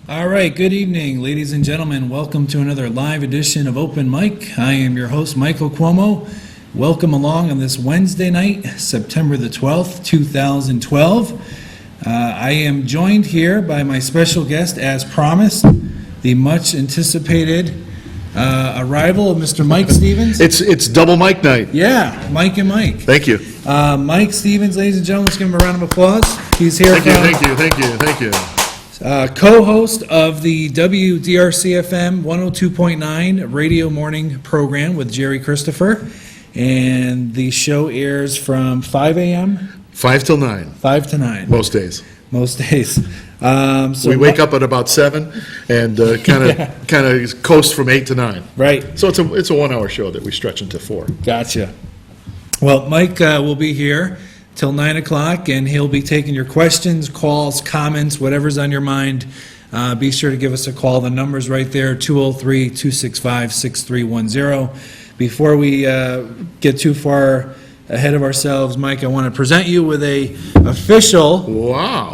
All right, good evening, ladies and gentlemen. Welcome to another live edition of Open Mike. I am your host, Michael Cuomo. Welcome along on this Wednesday night, September the 12th, 2012. I am joined here by my special guest, as promised, the much anticipated arrival of Mr. Mike Stevens. It's double Mike night. Yeah, Mike and Mike. Thank you. Mike Stevens, ladies and gentlemen, let's give him a round of applause. He's here. Thank you. Co-host of the WDRC FM 102.9 radio morning program with Jerry Christopher, and the show airs from 5 a.m. 5 till 9. 5 to 9. Most days. So we wake up at about 7 and kind of coast from 8 to 9. Right. So it's a 1 hour show that we stretch into 4. Gotcha. Well, Mike will be here till 9 o'clock, and he'll be taking your questions, calls, comments, whatever's on your mind. Be sure to give us a call. The number's right there, 203-265-6310. Before we get too far ahead of ourselves, Mike, I want to present you with a official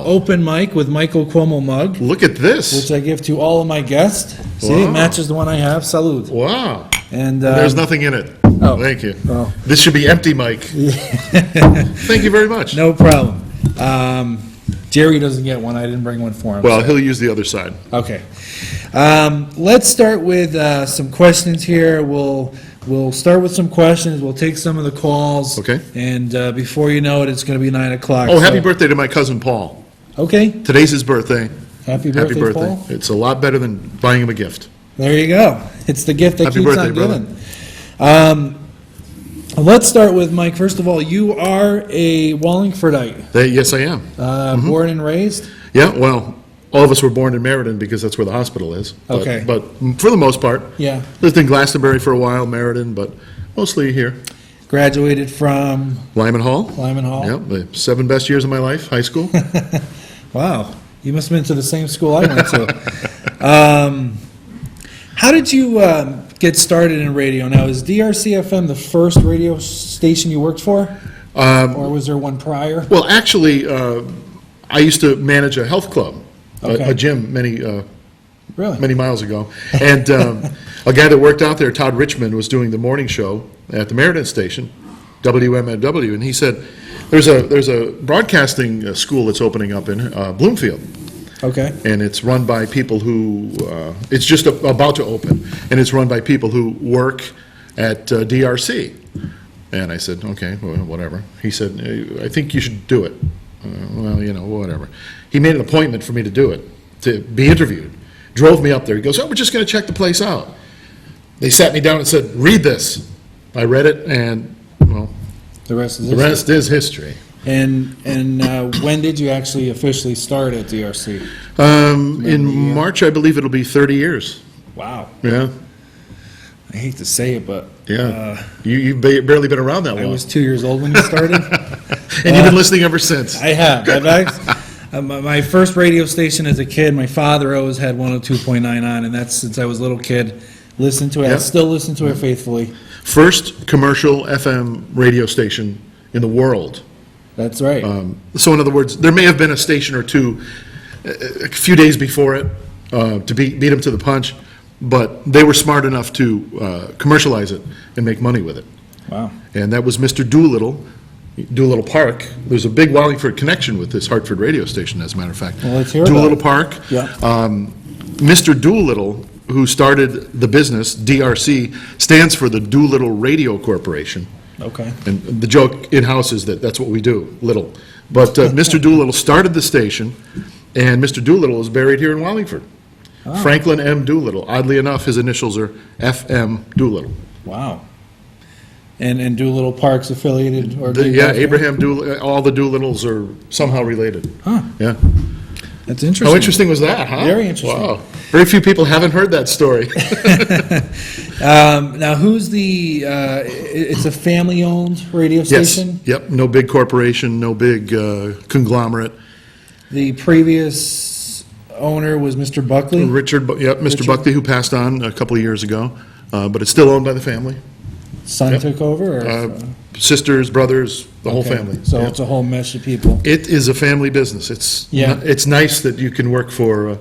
Open Mic with Michael Cuomo mug. Look at this. Which I give to all of my guests. See, it matches the one I have. Salud. Wow. And there's nothing in it. Oh. Thank you. Oh. This should be empty, Mike. Thank you very much. No problem. Jerry doesn't get one. I didn't bring one for him. Well, he'll use the other side. Okay. Let's start with some questions here. We'll start with some questions. We'll take some of the calls. Okay. And before you know it, it's going to be 9 o'clock. Oh, happy birthday to my cousin Paul. Okay. Today's his birthday. Happy birthday, Paul. It's a lot better than buying him a gift. There you go. It's the gift that Happy keeps birthday, on brother. giving. Let's start with Mike. First of all, you are a Wallingfordite. Yes, I am. Born and raised? Yeah, well, all of us were born in Meriden because that's where the hospital is. Okay. But for the most part, Yeah. lived in Glastonbury for a while, Meriden, but mostly here. Graduated from Lyman Hall. Lyman Hall? Yeah, the 7 best years of my life, high school. Wow. You must have been to the same school I went to. How did you get started in radio? Now, is DRC FM the first radio station you worked for? Or was there one prior? Well, actually, I used to manage a health club, Okay. a gym many Really? miles ago. And a guy that worked out there, Todd Richmond, was doing the morning show at the Meriden station, WMNW, and he said, there's a broadcasting school that's opening up in Bloomfield. Okay. And it's run by people who, it's just about to open, and it's run by people who work at DRC. And I said, okay, well, whatever. He said, I think you should do it. Well, whatever. He made an appointment for me to do it, to be interviewed. Drove me up there. He goes, we're just going to check the place out. They sat me down and said, read this. I read it, and, well, The rest is the rest is history. And when did you actually officially start at DRC? In March, I believe it'll be 30 years. Wow. Yeah. I hate to say it, but Yeah. You've barely been around that I long. was 2 years old when you started. And you've been listening ever since. I have. My first radio station as a kid, my father always had 102.9 on, and that's since I was a little kid. Listened to it. I Yeah. still listen to it faithfully. First commercial FM radio station in the world. That's right. So in other words, there may have been a station or two a few days before it to beat them to the punch, but they were smart enough to commercialize it and make money with it. Wow. And that was Mr. Doolittle Park. There's a big Wallingford connection with this Hartford radio station, as a matter of fact. Well, let's hear about Doolittle it. Park. Yeah. Mr. Doolittle, who started the business, DRC, stands for the Doolittle Radio Corporation. Okay. And the joke in-house is that that's what we do, little. But Mr. Doolittle started the station, and Mr. Doolittle is buried here in Wallingford. Oh. Franklin M. Doolittle. Oddly enough, his initials are F.M. Doolittle. Wow. And Doolittle Park's affiliated or Yeah, Abraham Doolittle, all the Doolittles are somehow related. Huh. Yeah. That's interesting. How interesting was that, huh? Very interesting. Wow. Very few people haven't heard that story. Now, who's it's a family-owned radio station? Yes. Yep. No big corporation, no big conglomerate. The previous owner was Mr. Buckley? Mr. Buckley, who passed on a couple of years ago, but it's still owned by the family. Son took over? Or? Sisters, brothers, the whole Okay. family. So Yeah. it's a whole mesh of people. It is a family business. It's Yeah. It's nice that you can work for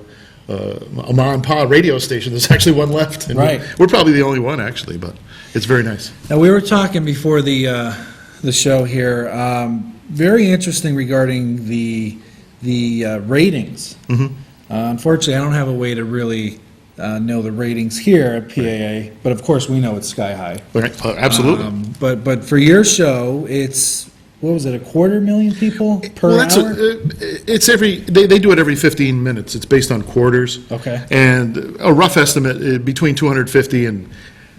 a ma and pa radio station. There's actually one left. And Right. we're probably the only one, actually, but it's very nice. Now, we were talking before the show here, very interesting regarding the ratings. Unfortunately, I don't have a way to really know the ratings here at PAA, but of course, we know it's sky high. Right. Absolutely. But for your show, it's, what was it, 250,000 people per hour? It's they do it every 15 minutes. It's based on quarters. Okay. And a rough estimate, between 250 and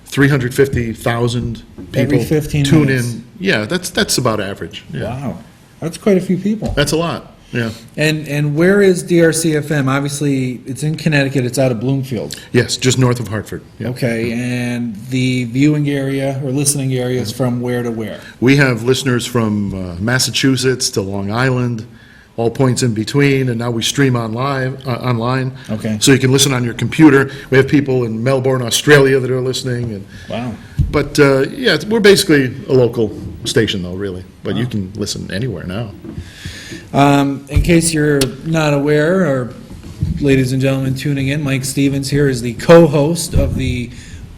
350,000 people Every 15 tune minutes. in. Yeah, that's about average. Yeah. Wow, that's quite a few people. That's a lot, yeah. And where is DRC FM? Obviously, it's in Connecticut, it's out of Bloomfield. Yes, just north of Hartford. Yeah. Okay, and the viewing area or listening area is from where to where? We have listeners from Massachusetts to Long Island, all points in between, and now we stream online. Okay. So you can listen on your computer. We have people in Melbourne, Australia that are listening. Wow. But, yeah, we're basically a local station, though, really. But you can listen anywhere now. In case you're not aware, or ladies and gentlemen tuning in, Mike Stevens here is the co-host of the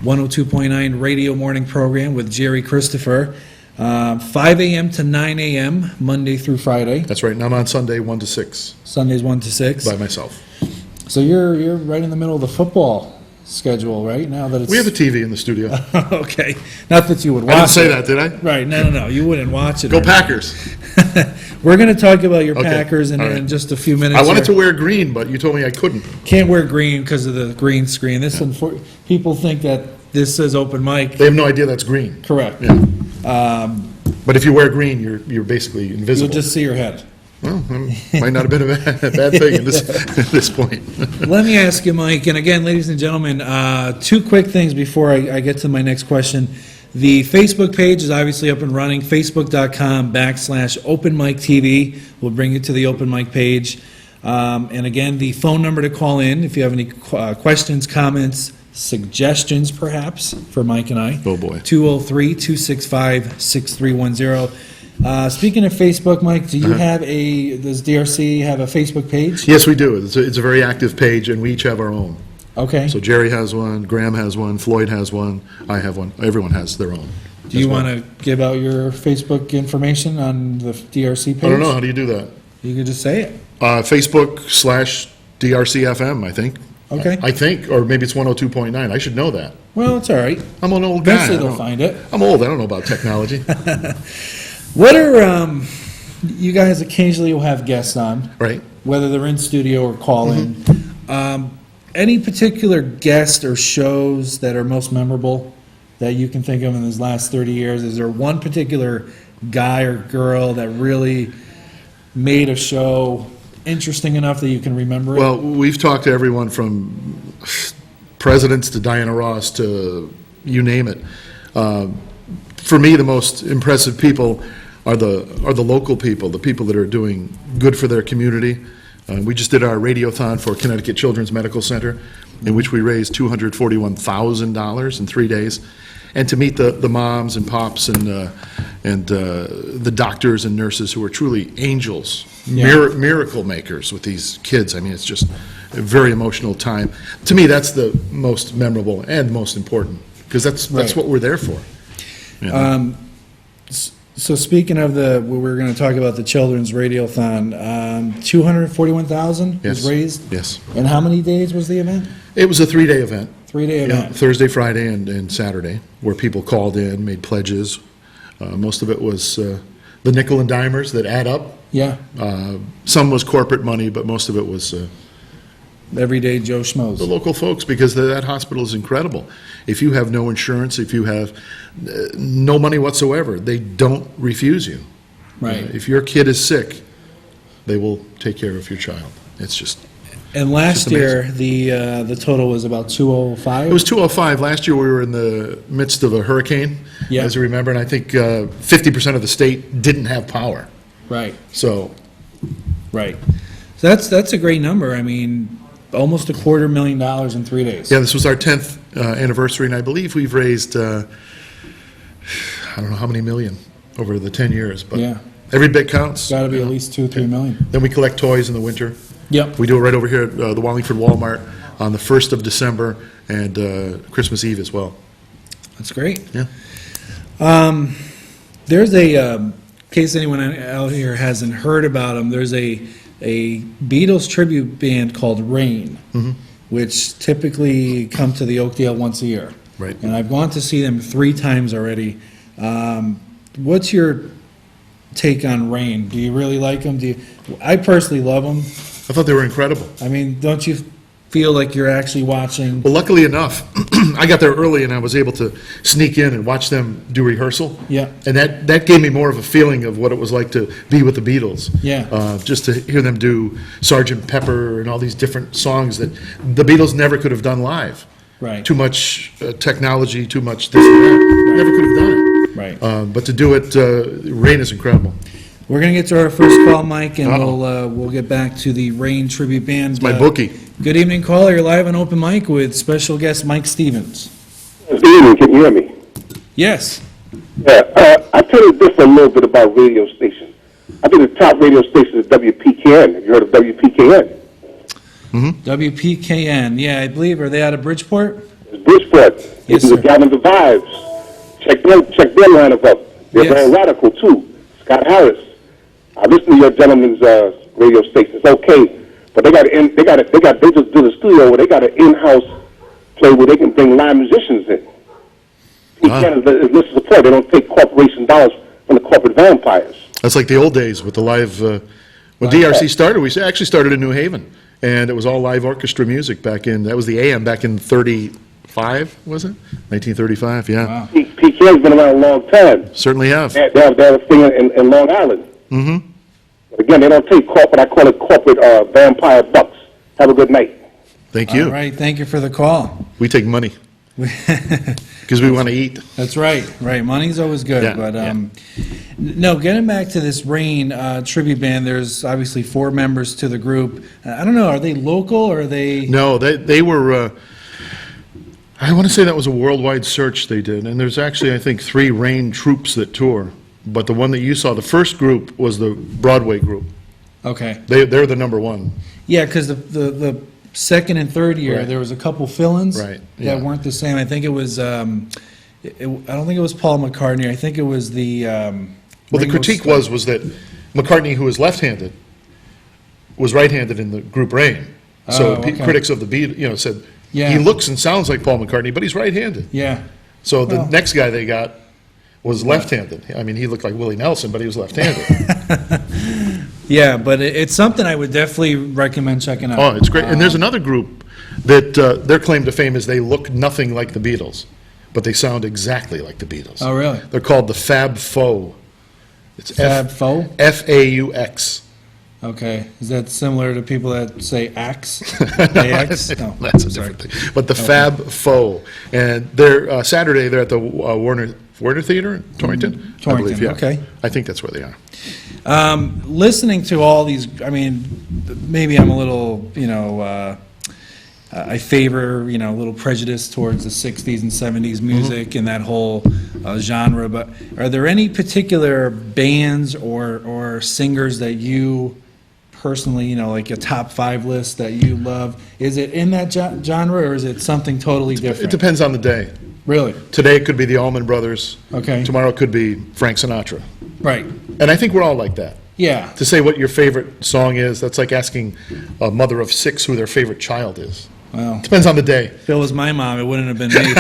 102.9 radio morning program with Jerry Christopher. 5 a.m. to 9 a.m., Monday through Friday. That's right, and I'm on Sunday 1 to 6 Sundays 1 to 6. by myself. So you're right in the middle of the football schedule, right? Now that it's... We have a TV in the studio. Okay. Not that you would watch I didn't say it. that, did I? Right, no. You wouldn't watch it. Go or Packers. We're going to talk about your Okay, Packers in, all right. in just a few minutes. I wanted to here. wear green, but you told me I couldn't. Can't wear green because of the green screen. People think that this says open mic. They have no idea that's green. Correct. Yeah. But if you wear green, you're basically invisible. You'll just see your head. Well, might not have been a bad thing at this point. Let me ask you, Mike, and again, ladies and gentlemen, two quick things before I get to my next question. The Facebook page is obviously up and running, facebook.com/OpenMikeTV. We'll bring you to the Open Mic page. And again, the phone number to call in if you have any questions, comments, suggestions perhaps for Mike and I. Oh, boy. 203-265-6310. Speaking of Facebook, Mike, does DRC have a Facebook page? Yes, we do. It's a very active page, and we each have our own. Okay. So Jerry has one, Graham has one, Floyd has one, I have one. Everyone has their own. Do you want to give out your Facebook information on the DRC page? I don't know. How do you do that? You could just say it. Facebook/DRCFM, I think. Okay. I think, or maybe it's 102.9. I should know that. Well, it's all right. I'm an old guy. Eventually they'll find it. I'm old. I don't know about technology. What are, you guys occasionally will have guests on, Right. whether they're in studio or call in. Any particular guest or shows that are most memorable that you can think of in these last 30 years? Is there one particular guy or girl that really made a show interesting enough that you can remember it? Well, we've talked to everyone from presidents to Diana Ross to you name it. For me, the most impressive people are the local people, the people that are doing good for their community. We just did our radiothon for Connecticut Children's Medical Center, in which we raised $241,000 in 3 days. And to meet the moms and pops and the doctors and nurses who are truly angels, miracle makers with these kids. I mean, it's just a very emotional time. To me, that's the most memorable and most important, because that's Right. what we're there for. You know? So speaking of we're going to talk about the Children's Radiothon, 241,000 was Yes. raised? Yes. And how many days was the event? It was a 3-day event. 3-day Yeah, event. Thursday, Friday, and Saturday, where people called in, made pledges. Most of it was the nickel and dimers that add up. Yeah, Some was corporate money, but most of it was everyday Joe Schmoes. the local folks, because that hospital is incredible. If you have no insurance, if you have no money whatsoever, they don't refuse you. Right. If your kid is sick, they will take care of your child. It's just... And last Just year, the total was about 205? It was 205. Last year, we were in the midst of a hurricane, Yeah. as you remember, and I think 50% of the state didn't have power. Right, So, right. So that's a great number. I mean, almost $250,000 in 3 days. yeah, this was our 10th anniversary, and I believe we've raised, I don't know how many million over the 10 years, but Yeah. every bit counts. Got to be at least 2 or 3 million. Then we collect toys in the winter. Yep. We do it right over here at the Wallingford Walmart. on the 1st of December and Christmas Eve as well. That's great. Yeah. There's a, in case anyone out here hasn't heard about them, there's a Beatles tribute band called Rain, which typically come to the Oakdale once a year. Right. And I've gone to see them 3 times already. What's your take on Rain? Do you really like them? I personally love them. I thought they were incredible. I mean, don't you feel like you're actually watching? Well, luckily enough, I got there early and I was able to sneak in and watch them do rehearsal. Yeah. And that gave me more of a feeling of what it was like to be with the Beatles. Yeah. Just to hear them do Sgt. Pepper and all these different songs that the Beatles never could have done live. Right. Too much technology, too much this and that. Never could have done it. Right. But to do it, Rain is incredible. We're going to get to our first call, Mike, and we'll get back to the Rain tribute band. It's my bookie. Good evening, caller. You're live on Open Mic with special guest Mike Stevens. Good evening. Can you hear me? Yes. Yeah. I tell you this a little bit about radio stations. I think the top radio station is WPKN. Have you heard of WPKN? WPKN. Yeah, I believe. Are they out of Bridgeport? It's Bridgeport. Yes, This is sir. the Gavin the Vibes. Check their lineup up. They're Yes. very radical too. Scott Harris. I listen to your gentleman's radio station. It's okay, but they just do the studio where they got an in-house play where they can bring live musicians in. PKN is listen support. They don't take corporation dollars from the corporate vampires. That's like the old days with the live, when DRC started, we actually started in New Haven, and it was all live orchestra music back in, that was the AM back in 35, was it? 1935, yeah. Wow. PKN's been around a long time. Certainly have. They have a thing in Long Island. Mm-hmm. But again, they don't take corporate, I call it corporate vampire bucks. Have a good night. Thank you. All right. Thank you for the call. We take money because we want to eat. That's right. Right. Money's always good. Yeah, But yeah. no, getting back to this Rain tribute band, there's obviously 4 members to the group. I don't know. Are they local or are they? No, they were, I want to say that was a worldwide search they did, and there's actually, I think, 3 Rain troops that tour. But the one that you saw, the first group was the Broadway group. Okay. They're the number one. Yeah, because the second and third year, Right. there was a couple fill-ins Right, yeah. that weren't the same. I think it was, I don't think it was Paul McCartney. I think it was the. Well, the Ringo critique Starr. was that McCartney, who was left-handed, was right-handed in the group Rain. So Oh, okay. critics of the Beatles, said, Yeah. he looks and sounds like Paul McCartney, but he's right-handed. Yeah. So the Well. next guy they got was left-handed. I mean, he looked like Willie Nelson, but he was left-handed. Yeah, but it's something I would definitely recommend checking out. Oh, it's great. And there's another group that their claim to fame is they look nothing like the Beatles, but they sound exactly like the Beatles. Oh, really? They're called the Fab Faux. It's Fab Faux? F-A-U-X. Okay. Is that similar to people that say axe? AX? No. That's a sorry. different thing. But the Fab Faux. And they're, Saturday, they're at the Warner Theater in Torrington? I believe, Torrington, yeah. okay. I think that's where they are. Listening to all these, I mean, maybe I'm a little, I favor, a little prejudice towards the 60s and 70s music and that whole genre, but are there any particular bands or singers that you personally, like a top 5 list that you love? Is it in that genre or is it something totally It different? depends on the day. Really? Today it could be the Allman Brothers. Okay. Tomorrow it could be Frank Sinatra. Right. And I think we're all like that. Yeah. To say what your favorite song is, that's like asking a mother of 6 who their favorite child is. Well, Depends on the day. if it was my mom, it wouldn't have been me.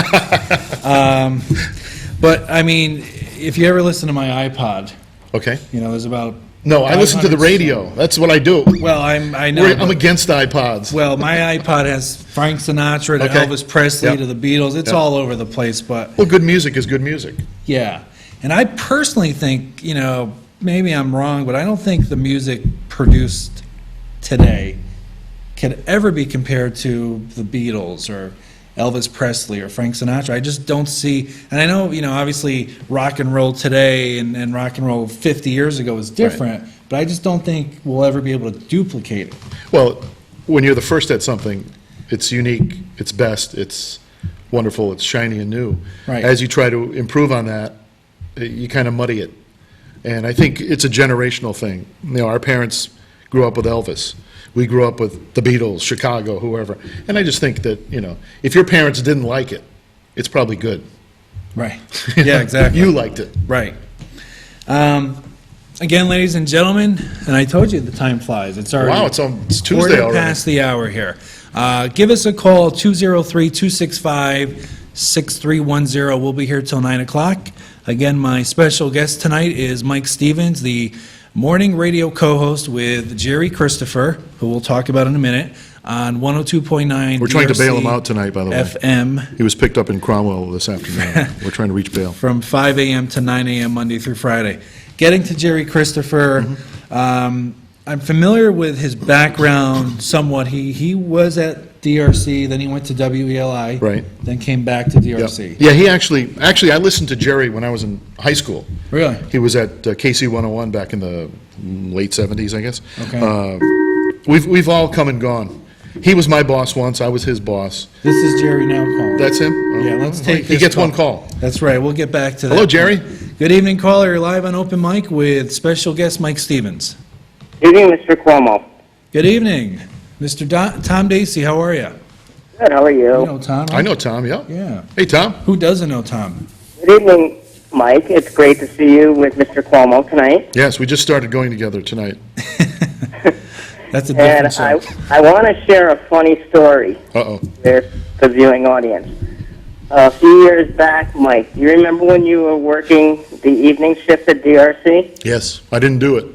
But, I mean, if you ever listen to my iPod, Okay? there's about... No, I listen to the 500 radio. That's what I do. Well, I know. I'm against iPods. Well, my iPod has Frank Sinatra to Okay. Elvis Presley Yep. to the Beatles. It's Yep. all over the place, but Well, good music is good music. yeah. And I personally think, maybe I'm wrong, but I don't think the music produced today could ever be compared to the Beatles or Elvis Presley or Frank Sinatra. I just don't see, and I know, obviously rock and roll today and rock and roll 50 years ago is different, but I just don't think we'll ever be able to duplicate it. Well, when you're the first at something, it's unique, it's best, it's wonderful, it's shiny and new. Right. As you try to improve on that, you kind of muddy it. And I think it's a generational thing. Our parents grew up with Elvis. we grew up with the Beatles, Chicago, whoever. And I just think that, if your parents didn't like it, it's probably good. Right. Yeah, exactly. You liked it. Right. Again, ladies and gentlemen, and I told you the time flies. It's already Wow, it's Tuesday quarter already. past the hour here. Give us a call, 203-265-6310. We'll be here till 9 o'clock. Again, my special guest tonight is Mike Stevens, the morning radio co-host with Jerry Christopher, who we'll talk about in a minute, on 102.9 We're trying to bail him DRC out tonight, by the way. FM He was picked up in Cromwell this afternoon. We're trying to reach bail. from 5 a.m. to 9 a.m. Monday through Friday. Getting to Jerry Christopher, I'm familiar with his background somewhat. He was at DRC, then he went to WELI. Right. Then came back to Yep. DRC. Yeah, he actually, I listened to Jerry when I was in high school. Really? He was at KC 101 back in the late 70s, I guess. Okay. We've all come and gone. He was my boss once, I was his boss. This is Jerry now calling. That's him? Yeah, let's take He this gets call. one call. That's right, we'll get back to that. Hello, Jerry. Good evening, caller. You're live on Open Mic with special guest Mike Stevens. Good evening, Mr. Cuomo. Good evening. Mr. Tom Dacey, how are you? Good, how are you? You know Tom, right? I know Tom, yeah. Yeah. Hey, Tom. Who doesn't know Tom? Good evening, Mike. It's great to see you with Mr. Cuomo tonight. Yes, we just started going together tonight. That's a And different show. I want to share a funny story Uh-oh. with the viewing audience. A few years back, Mike, do you remember when you were working the evening shift at DRC? Yes, I didn't do it.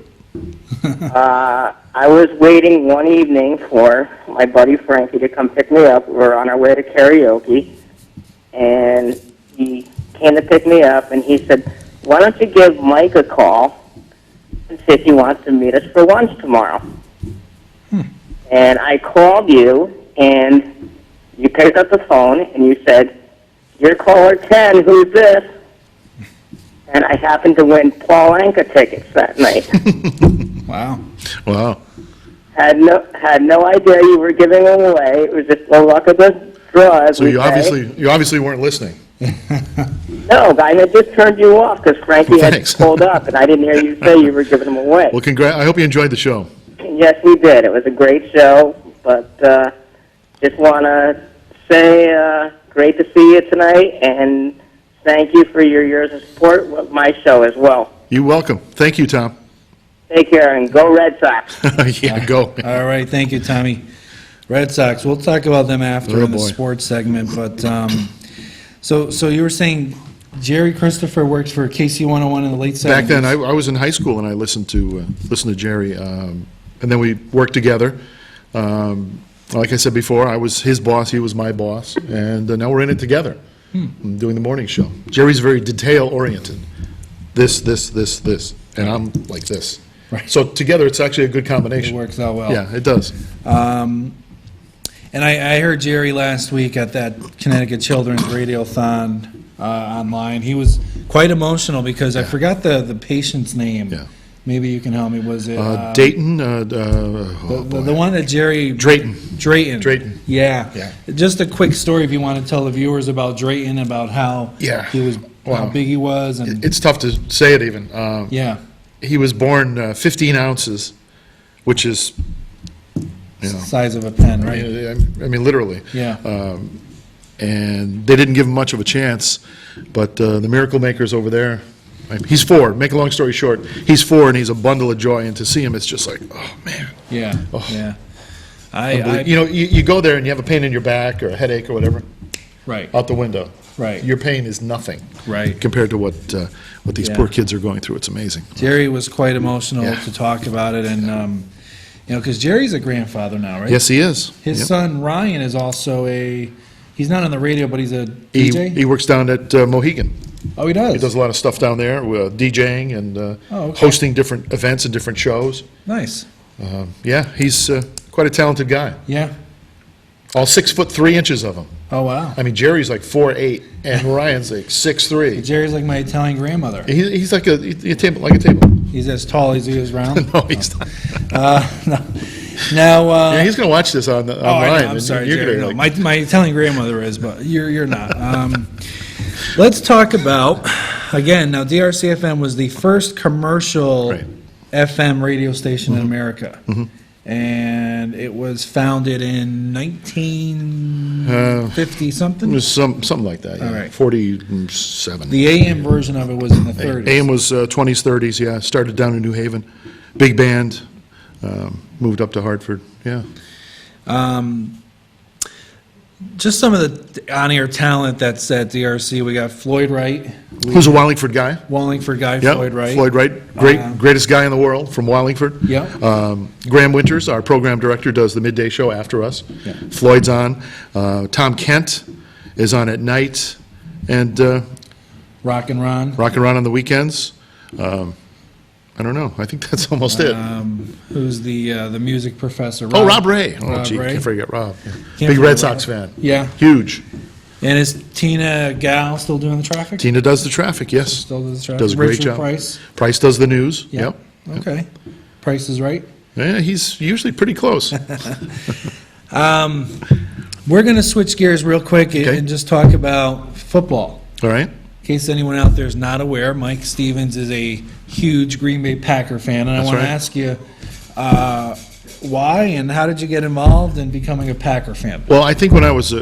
I was waiting one evening for my buddy Frankie to come pick me up. We were on our way to karaoke, and he came to pick me up, and he said, "Why don't you give Mike a call and see if he wants to meet us for lunch tomorrow?" And I called you, and you picked up the phone, and you said, "You're caller 10, who's this?" And I happened to win Paul Anka tickets that night. Wow. Wow. Had no idea you were giving them away. It was just the luck of the draw. as So we you say. obviously weren't listening. No, I had just turned you off because Frankie had Thanks. pulled up, and I didn't hear you say you were giving them away. Well, I hope you enjoyed the show. Yes, we did. It was a great show, but just want to say great to see you tonight, and thank you for your years of support with my show as well. You're welcome. Thank you, Tom. Take care, and go Red Sox. Yeah, go. All right, thank you, Tommy. Red Sox, we'll talk about them after Oh, in the boy. sports segment, but, so you were saying Jerry Christopher worked for KC 101 in the late 70s? Back then, I was in high school and I listened to Jerry, and then we worked together. Like I said before, I was his boss, he was my boss, and now we're in it together, doing the morning show. Jerry's very detail-oriented. This, and I'm like this. Right. So together, it's actually a good It combination. works out well. Yeah, it does. And I heard Jerry last week at that Connecticut Children's Radiothon online. He was quite emotional because I forgot the patient's name. Yeah. Maybe you can help me. Was it Dayton, the one that Jerry Drayton. Drayton. Yeah. Yeah. Just a quick story if you want to tell the viewers about Drayton, about how Yeah. he was, how Wow. big he was, and It's tough to say it even. yeah, He was born 15 ounces, which is, size of a pen, right? I mean, literally. Yeah. And they didn't give him much of a chance, but the Miracle Makers over there, he's 4, make a long story short, he's 4 and he's a bundle of joy, and to see him, it's just like, oh, man. Yeah. Oh. Yeah. You go there and you have a pain in your back or a headache or whatever, Right. out the window. Right. Your pain is nothing. Right. Compared to what these Yeah. poor kids are going through. It's amazing. Jerry was quite emotional Yeah. to talk about it, and because Jerry's a grandfather now, right? Yes, he is. His Yep. son Ryan is also he's not on the radio, but he's a He DJ. works down at Mohegan. Oh, he does. He does a lot of stuff down there, DJing and okay. hosting different events and different shows. Nice. Yeah, he's quite a talented guy. Yeah. All 6'3" of him. Oh wow. I mean, Jerry's like 4'8", and Ryan's like 6'3". Jerry's like my Italian grandmother. He's like a table, like a table. He's as tall as he is round. No, he's not. No. Now. Yeah, he's gonna watch this online. Oh, I know. I'm and sorry, you're Jerry. gonna, No, like, my Italian grandmother is, but you're not. Let's talk about again. Now, DRC FM was the first commercial Right. FM radio station in America. and it was founded in 1950 something. It was something like that, yeah. All right. 47. The AM version of it was in the 30s. AM was 20s, 30s, yeah. Started down in New Haven. Big band. Moved up to Hartford, yeah. Just some of the on-air talent that's at DRC. We got Floyd Wright, Who's a Wallingford guy? Wallingford guy, Yeah, Floyd Wright. Floyd Wright, greatest guy in the world from Wallingford. Yeah. Graham Winters, our program director, does the midday show after us. Yeah. Floyd's on. Tom Kent is on at night, and Rock and Ron. Rock and Ron on the weekends. I don't know. I think that's almost it. Who's the music professor? Rob Ray. Oh, Rob gee, Ray. can't forget Rob. Yeah. Can't Big forget Red Rob. Sox fan. Yeah. Huge. And is Tina Gal still doing the traffic? Tina does the traffic, yes. Still does the traffic. Does a great Richard job. Price. Price does the news. Yep. Okay. Price is right. Yeah, he's usually pretty close. We're going to switch gears real quick Okay. and just talk about football. All right. In case anyone out there is not aware, Mike Stevens is a huge Green Bay Packer fan, and I That's want to right. ask you why and how did you get involved in becoming a Packer fan? Well, I think when I was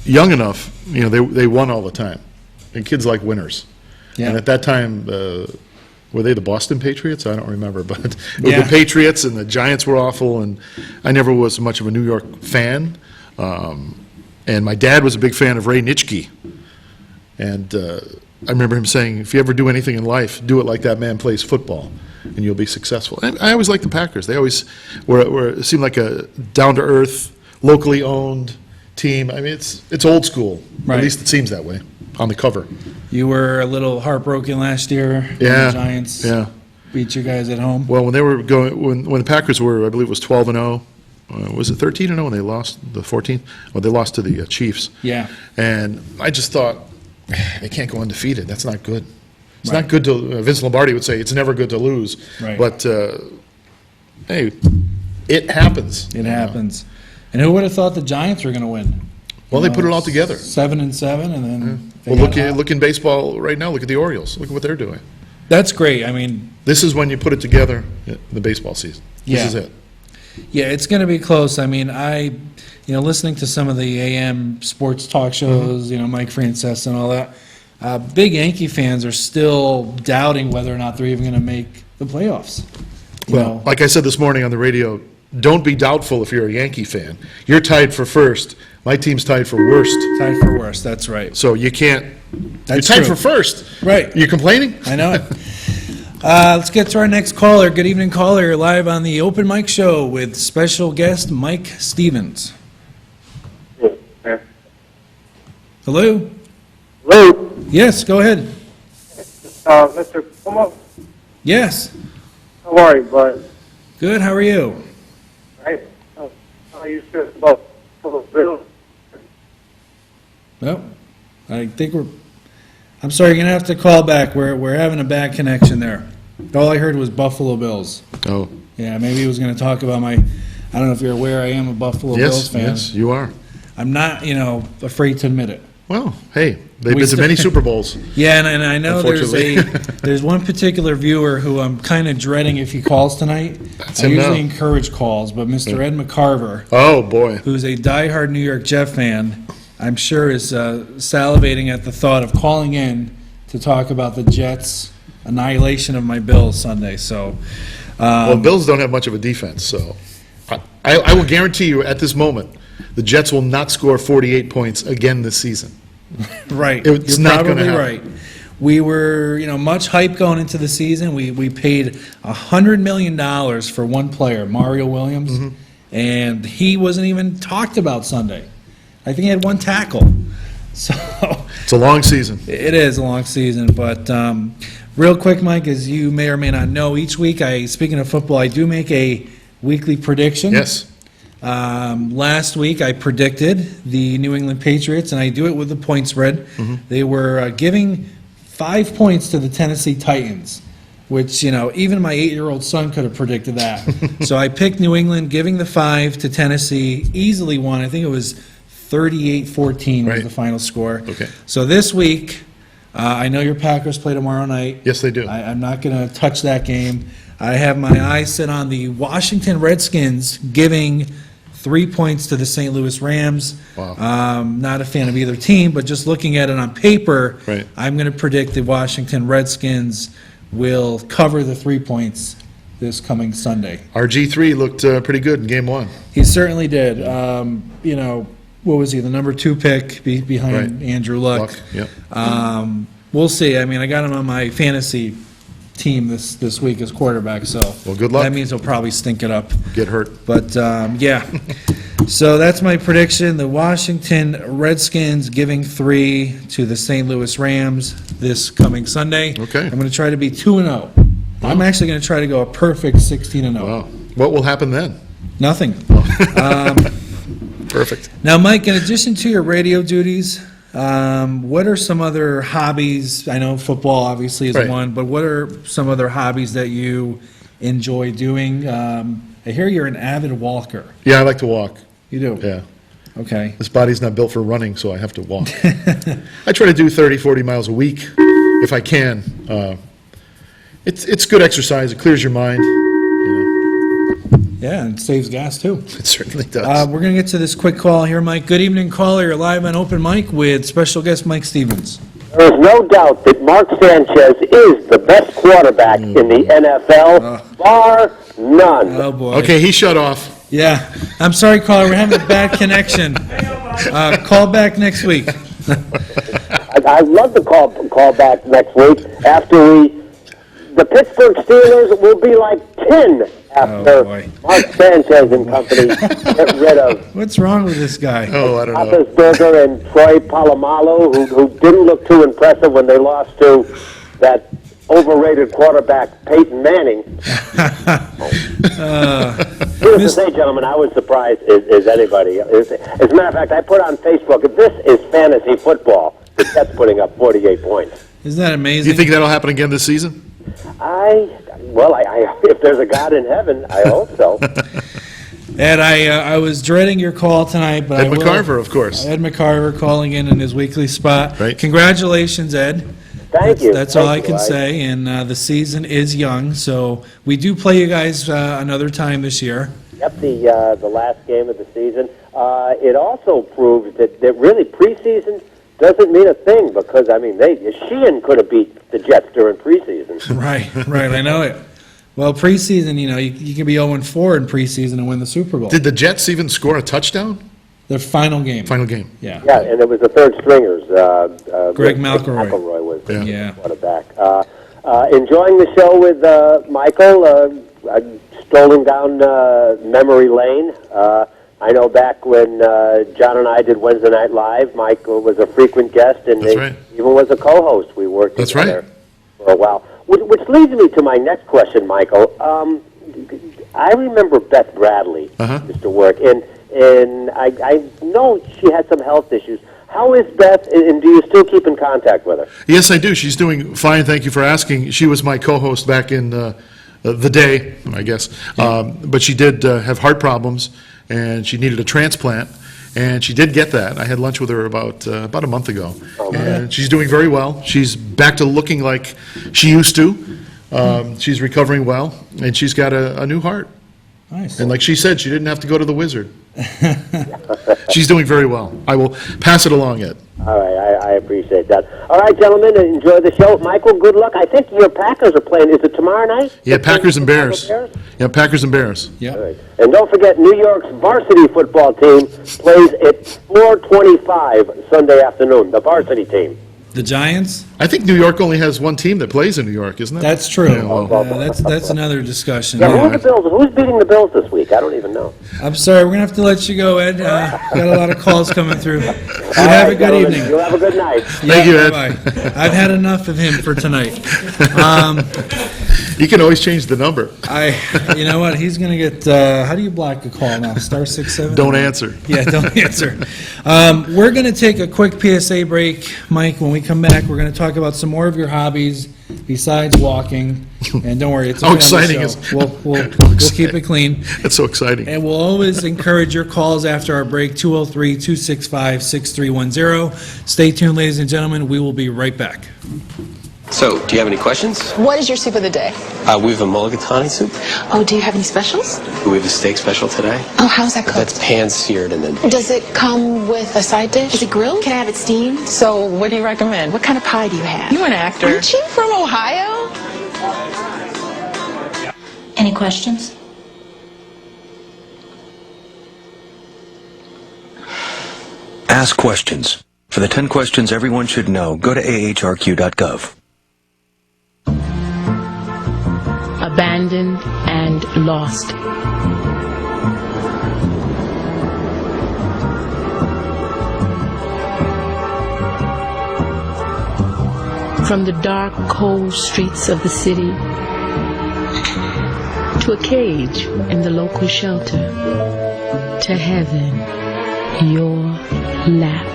young enough, they won all the time, and kids like winners. Yeah. And at that time, were they the Boston Patriots? I don't remember, but it was Yeah. the Patriots, and the Giants were awful, and I never was much of a New York fan. And my dad was a big fan of Ray Nitschke, and I remember him saying, if you ever do anything in life, do it like that man plays football, and you'll be successful. And I always liked the Packers. They always seemed like a down-to-earth, locally owned team. I mean, it's old school. Right. At least it seems that way on the cover. You were a little heartbroken last year when Yeah, the Giants yeah. beat you guys at home. Well, when they were going, when the Packers were, I believe it was 12-0. Was it 13-0 when they lost the 14th? Well, they lost to the Chiefs. Yeah. And I just thought, they can't go undefeated. That's not good. It's Right. not good to, Vince Lombardi would say, it's never good to lose. Right. But, hey, it happens. It happens. And who would have thought the Giants were going to win? Well, they put it all together. 7-7, and then they Well, got hot. look in baseball right now. Look at the Orioles. Look at what they're doing. That's great. I mean, This is when you put it together in the baseball season. This Yeah. is it. yeah, it's going to be close. I mean, listening to some of the AM sports talk shows, Mike Francesa and all that, big Yankee fans are still doubting whether or not they're even going to make the playoffs. You Well, know? like I said this morning on the radio, don't be doubtful if you're a Yankee fan. You're tied for first. My team's tied for worst. Tied for worst. That's right. So you can't. That's you're tied true. for first. Right. You complaining? I know it. Let's get to our next caller. Good evening, caller. You're live on the Open Mic Show with special guest Mike Stevens. Hello? Hello, Yes, go ahead. Mr. Cuomo. Yes. How are you, bud? Good, how are you? Right? How you feel about Bill? Well, I think I'm sorry, you're going to have to call back. We're having a bad connection there. All I heard was Buffalo Bills. Oh. Yeah, maybe he was going to talk about I don't know if you're aware, I am a Buffalo Bills Yes, fan. yes, you are. I'm not, afraid to admit it. Well, hey, they've We been to many Super Bowls. Yeah, and I know Unfortunately. there's one particular viewer who I'm kind of dreading if he calls tonight. That's I him usually now. encourage calls, but Mr. Ed McCarver, Oh, boy. who's a diehard New York Jet fan, I'm sure is salivating at the thought of calling in to talk about the Jets' annihilation of my Bills Sunday. So, Well, Bills don't have much of a defense, so I will guarantee you at this moment, the Jets will not score 48 points again this season. right, It's you're not gonna probably happen. right. We were, much hype going into the season. We paid $100 million for one player, Mario Williams, Mm-hmm. and he wasn't even talked about Sunday. I think he had one tackle. So It's a long season. it is a long season, but real quick, Mike, as you may or may not know, each week, speaking of football, I do make a weekly prediction. Yes. Last week, I predicted the New England Patriots, and I do it with the point spread. Mm-hmm. They were giving 5 points to the Tennessee Titans, which, even my 8-year-old son could have predicted that. So I picked New England, giving the 5 to Tennessee, easily won. I think it was 38-14 was Right. the final score. Okay. So this week, I know your Packers play tomorrow night. Yes, they do. I'm not going to touch that game. I have my eyes set on the Washington Redskins giving 3 points to the St. Louis Rams. Wow. Not a fan of either team, but just looking at it on paper, Right. I'm going to predict the Washington Redskins will cover the 3 points this coming Sunday. Our G3 looked pretty good in game one. He certainly did. What was he, the number 2 pick behind Right. Andrew Luck? Yep. We'll see. I mean, I got him on my fantasy team this week as quarterback, so. Well, good luck. That means he'll probably stink it up. Get hurt. But, yeah. So that's my prediction. The Washington Redskins giving 3 to the St. Louis Rams this coming Sunday. Okay. I'm going to try to be 2-0. I'm actually going to try to go a perfect 16-0. Wow. What will happen then? Nothing. Perfect. Now, Mike, in addition to your radio duties, what are some other hobbies? I know football obviously is Right. one, but what are some other hobbies that you enjoy doing? I hear you're an avid walker. Yeah, I like to walk. You do? Yeah. Okay. This body's not built for running, so I have to walk. I try to do 30, 40 miles a week if I can. It's good exercise. It clears your mind. Yeah, and it saves gas too. It certainly does. We're going to get to this quick call here, Mike. Good evening, caller. You're live on Open Mic with special guest Mike Stevens. There is no doubt that Mark Sanchez is the best quarterback in the NFL, bar none. Oh, boy. Okay, he shut off. Yeah. I'm sorry, caller. We're having a bad connection. Call back next week. I'd love to call back next week after the Pittsburgh Steelers will be like 10 after boy. Mark Sanchez and company get rid of What's wrong with this guy? Oh, I don't know. Roethlisberger and Troy Polamalu, who didn't look too impressive when they lost to that overrated quarterback Peyton Manning. Needless to say, gentlemen, I was surprised as anybody. As a matter of fact, I put on Facebook, if this is fantasy football, the Jets putting up 48 points. Isn't that Do amazing? you think that'll happen again this season? If there's a God in heaven, I hope so. Ed, I was dreading your call tonight, but Ed I will- McCarver, of course. Ed McCarver calling in his weekly spot. Right. Congratulations, Ed. Thank you. That's all I Thank can you. say, and the season is young, so we do play you guys another time this year. Yep, the last game of the season. It also proves that really preseason doesn't mean a thing because, I mean, Sheehan could have beat the Jets during preseason. Right, I know it. Well, preseason, you can be 0-4 in preseason and win the Super Bowl. Did the Jets even score a touchdown? Their final game. Final game. Yeah. Yeah, and it was the third stringers. Greg McElroy. McElroy was the Yeah. quarterback. Enjoying the show with Michael, strolling down memory lane. I know back when John and I did Wednesday Night Live, Michael was a frequent guest, and That's right. even was a co-host. We worked That's together right. for a while. Which leads me to my next question, Michael. I remember Beth Bradley used to work, and I know she had some health issues. How is Beth, and do you still keep in contact with her? Yes, I do. She's doing fine. Thank you for asking. She was my co-host back in the day, I guess. But she did have heart problems, and she needed a transplant, and she did get that. I had lunch with her about a month ago, and she's doing very well. She's back to looking like she used to. She's recovering well, and she's got a new heart. Nice. And like she said, she didn't have to go to the wizard. She's doing very well. I will pass it along, Ed. All right, I appreciate that. All right, gentlemen, enjoy the show. Michael, good luck. I think your Packers are playing. Is it tomorrow night? Yeah, Packers and Bears. Yeah, Packers and Bears. Yeah. All right. And don't forget, New York's varsity football team plays at 4:25 Sunday afternoon, the varsity team. The Giants? I think New York only has one team that plays in New York, isn't it? That's true. Yeah, well. That's another discussion. Yeah, who's the Bills? Who's beating the Bills this week? I don't even know. I'm sorry, we're going to have to let you go, Ed. Got a lot of calls coming through. You All have right, a good gentlemen, evening. You have a good night. Thank you, Ed. Bye-bye. I've had enough of him for tonight. You can always change the number. You know what? He's going to get, how do you block a call now? Star 67? Don't answer. Yeah, don't answer. We're going to take a quick PSA break, Mike. When we come back, we're going to talk about some more of your hobbies besides walking. And don't worry, it's a How family exciting show. is- We'll keep it clean. That's so exciting. And we'll always encourage your calls after our break, 203-265-6310. Stay tuned, ladies and gentlemen. We will be right back. So, do you have any questions? What is your soup of the day? We have a mulligatawny soup. Oh, do you have any specials? We have a steak special today. Oh, how's that cooked? That's pan-seared and then... Does it come with a side dish? Is it grilled? Can I have it steamed? So, what do you recommend? What kind of pie do you have? You're an actor. Aren't you from Ohio? Any questions? Ask questions. For the 10 questions everyone should know, go to ahrq.gov. Abandoned and lost. From the dark, cold streets of the city to a cage in the local shelter, to heaven, your lap.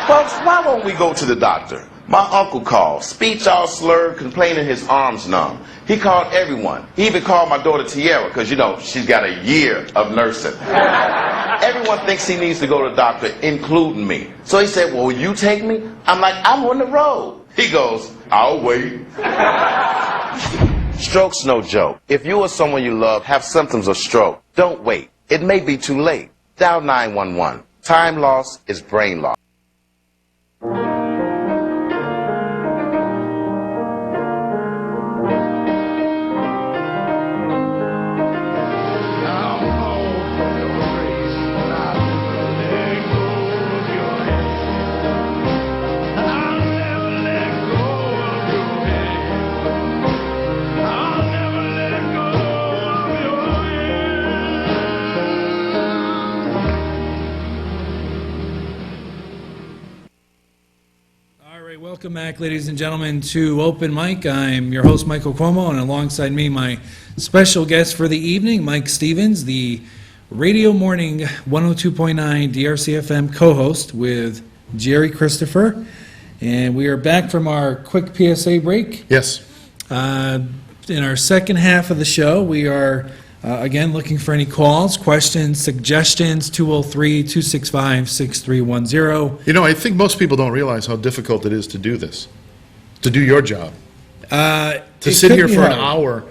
Folks, why won't we go to the doctor? My uncle called, speech all slurred, complaining his arms numb. He called everyone. He even called my daughter Tiara, because, you know, she's got a year of nursing. Everyone thinks he needs to go to the doctor, including me. So he said, well, will you take me? I'm like, I'm on the road. He goes, I'll wait. Stroke's no joke. If you or someone you love have symptoms of stroke, don't wait. It may be too late. Dial 911. Time loss is brain loss. Welcome back, ladies and gentlemen, to Open Mic. I'm your host, Michael Cuomo, and alongside me, my special guest for the evening, Mike Stevens, the Radio Morning 102.9 DRC-FM co-host with Jerry Christopher. And we are back from our quick PSA break. Yes. In our second half of the show, we are, again, looking for any calls, questions, suggestions, 203-265-6310. You know, I think most people don't realize how difficult it is to do this, to do your job. To sit here for an hour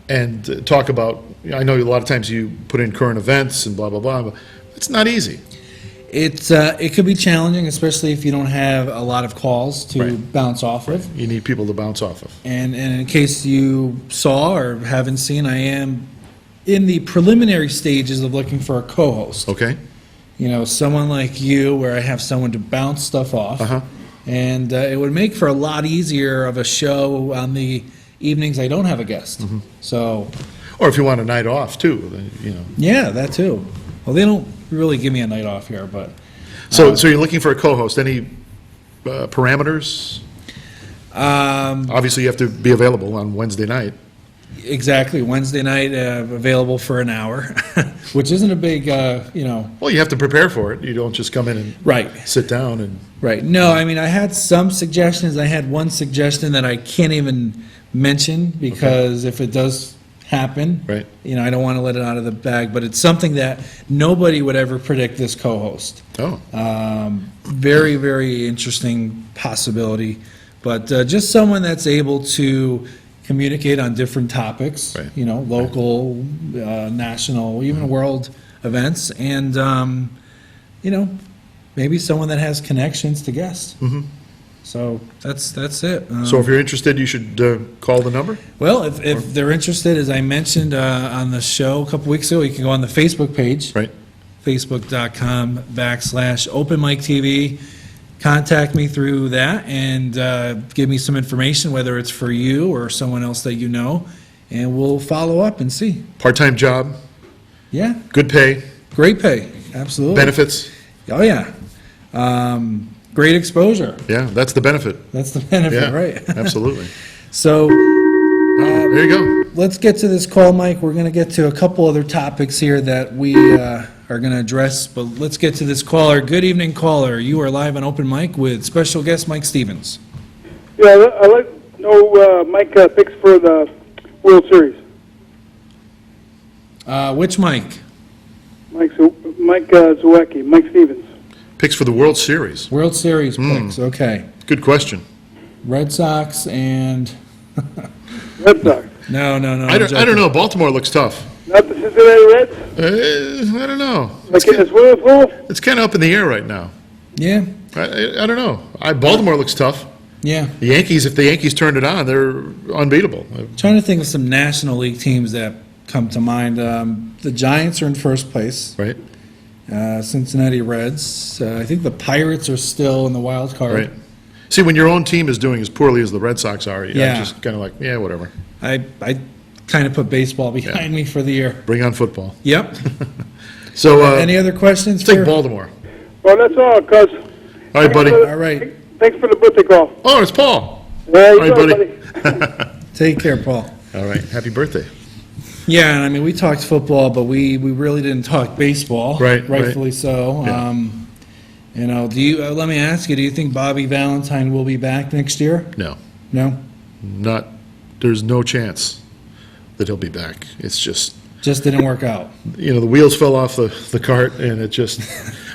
and talk about, I know a lot of times you put in current events and blah, blah, blah, but it's not easy. It could be challenging, especially if you don't have a lot of calls to bounce off of. You need people to bounce off of. And in case you saw or haven't seen, I am in the preliminary stages of looking for a co-host. Okay. You know, someone like you, where I have someone to bounce stuff off. And it would make for a lot easier of a show on the evenings I don't have a guest. So, or if you want a night off too, then, you know. Yeah, that too. Well, they don't really give me a night off here, but. So you're looking for a co-host. Any parameters? Obviously, you have to be available on Wednesday night. Exactly, Wednesday night, available for an hour, which isn't a big, you know. Well, you have to prepare for it. You don't just come in and sit down and. Right. No, I mean, I had some suggestions. I had one suggestion that I can't even mention because if it does happen, you know, I don't want to let it out of the bag, but it's something that nobody would ever predict this co-host. Very, very interesting possibility, but just someone that's able to communicate on different topics, you know, local, national, even world events, and, you know, maybe someone that has connections to guests. So that's it. So if you're interested, you should call the number? Well, if they're interested, as I mentioned on the show a couple weeks ago, you can go on the Facebook page, facebook.com/OpenMikeTV. Contact me through that and give me some information, whether it's for you or someone else that you know, and we'll follow up and see. Part-time job? Yeah. Good pay? Great pay, absolutely. Benefits? Oh, yeah. Great exposure. Yeah, that's the benefit. That's the benefit, right? Absolutely. So, there you go. Let's get to this call, Mike. We're going to get to a couple other topics here that we are going to address, but let's get to this caller. Good evening, caller. You are live on Open Mic with special guest Mike Stevens. Yeah, I'd like to know Mike picks for the World Series. Which Mike? Mike Zawecki, Mike Stevens. Picks for the World Series. World Series picks, okay. Good question. Red Sox and... Red Sox. No. I don't know. Baltimore looks tough. Not the Cincinnati Reds? I don't know. Like in the swimming pool? It's kind of up in the air right now. Yeah, I don't know. Baltimore looks tough. yeah. The Yankees, if the Yankees turned it on, they're unbeatable. Trying to think of some National League teams that come to mind. The Giants are in first place. Right? Cincinnati Reds. I think the Pirates are still in the wild card. Right. See, when your own team is doing as poorly as the Red Sox are, you're Yeah. just kind of like, yeah, whatever. I kind of put baseball behind me for the year. Bring on football. Yep. So, Any other questions? take for- Baltimore. Well, that's all, cuz. All right, buddy. All right. Thanks for the birthday call. Oh, it's Paul. Yeah, you All right, go, buddy. Take care, Paul. All right. Happy birthday. Yeah, and I mean, we talked football, but we really didn't talk baseball. Right, Rightfully so. Yeah. You know, do you, let me ask you, do you think Bobby Valentine will be back next year? No, No? there's no chance that he'll be back. It's just, Just didn't work out. the wheels fell off the cart, and it just,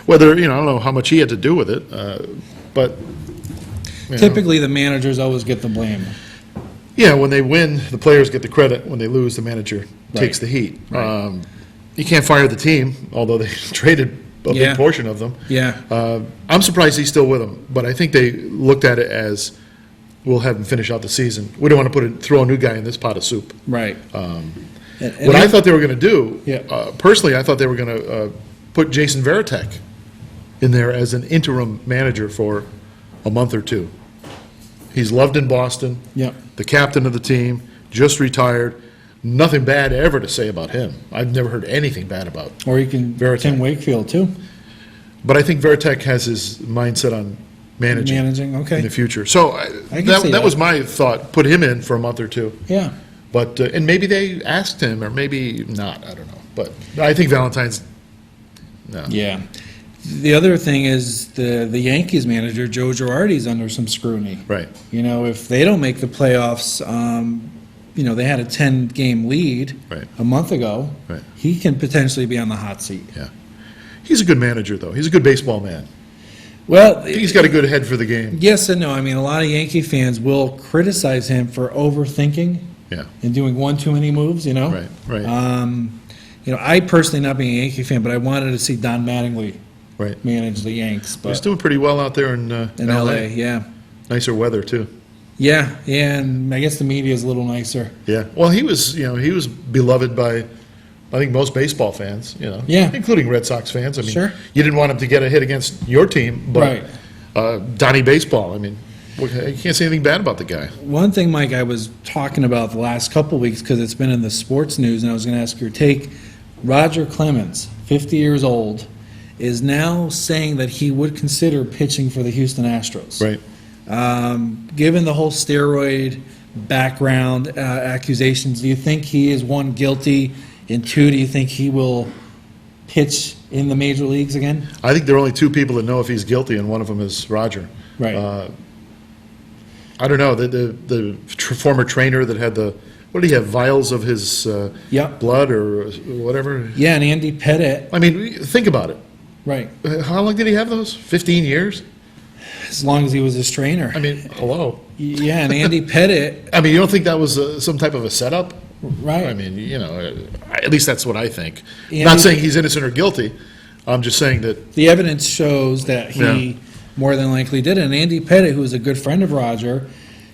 whether, I don't know how much he had to do with it, but. Typically, the managers always get the blame. Yeah, when they win, the players get the credit. When they lose, the manager takes the heat. Right. You can't fire the team, although they traded a Yeah. big portion of them. Yeah. I'm surprised he's still with them, but I think they looked at it as, we'll have him finish out the season. We don't want to throw a new guy in this pot of soup. Right. What I thought they were going to do, Yeah. personally, I thought they were going to put Jason Varitek in there as an interim manager for a month or two. He's loved in Boston. Yep. The captain of the team, just retired. Nothing bad ever to say about him. I've never heard anything bad about. Or you can, Veritek. Tim Wakefield, too. But I think Varitek has his mindset on managing in Okay. the future. So can that see that that. was my thought. Put him in for a month or two. Yeah. But and maybe they asked him, or maybe not. I don't know. But I think Valentine's. No. Yeah. The other thing is the Yankees manager, Joe Girardi's under some scrutiny. Right. If they don't make the playoffs, they had a 10-game lead Right. a month ago. Right. He can potentially be on the hot seat. Yeah. He's a good manager, though. He's a good baseball man. Well, He's got a good head for the game. yes and no. I mean, a lot of Yankee fans will criticize him for overthinking Yeah. and doing one too many moves, Right. Right. I personally, not being a Yankee fan, but I wanted to see Don Mattingly right. manage the Yanks. He's But doing pretty well out there in L.A., yeah. Nicer weather too. Yeah, and I guess the media is a little nicer. Yeah. Well, he was beloved by, I think, most baseball fans. Yeah. Including Red Sox fans. I mean, Sure. you didn't want him to get a hit against your team, but Donnie Baseball. I mean, you can't say anything bad about the guy. One thing, Mike, I was talking about the last couple weeks because it's been in the sports news, and I was going to ask your take. Roger Clemens, 50 years old, is now saying that he would consider pitching for the Houston Astros. Right. Given the whole steroid background accusations, do you think he is, one, guilty, and two, do you think he will pitch in the major leagues again? I think there are only two people that know if he's guilty, and one of them is Roger. Right. I don't know, the former trainer that had what did he have, vials of his Yep. blood or whatever? Yeah, and Andy Pettit. I mean, think about it. Right. How long did he have those? 15 years? As long as he was his trainer. I mean, hello. Yeah, and Andy Pettit. I mean, you don't think that was some type of a setup? Right. I mean, at least that's what I think. Andy- Not saying he's innocent or guilty. I'm just saying that, The evidence shows that he Yeah. more than likely did. And Andy Pettit, who is a good friend of Roger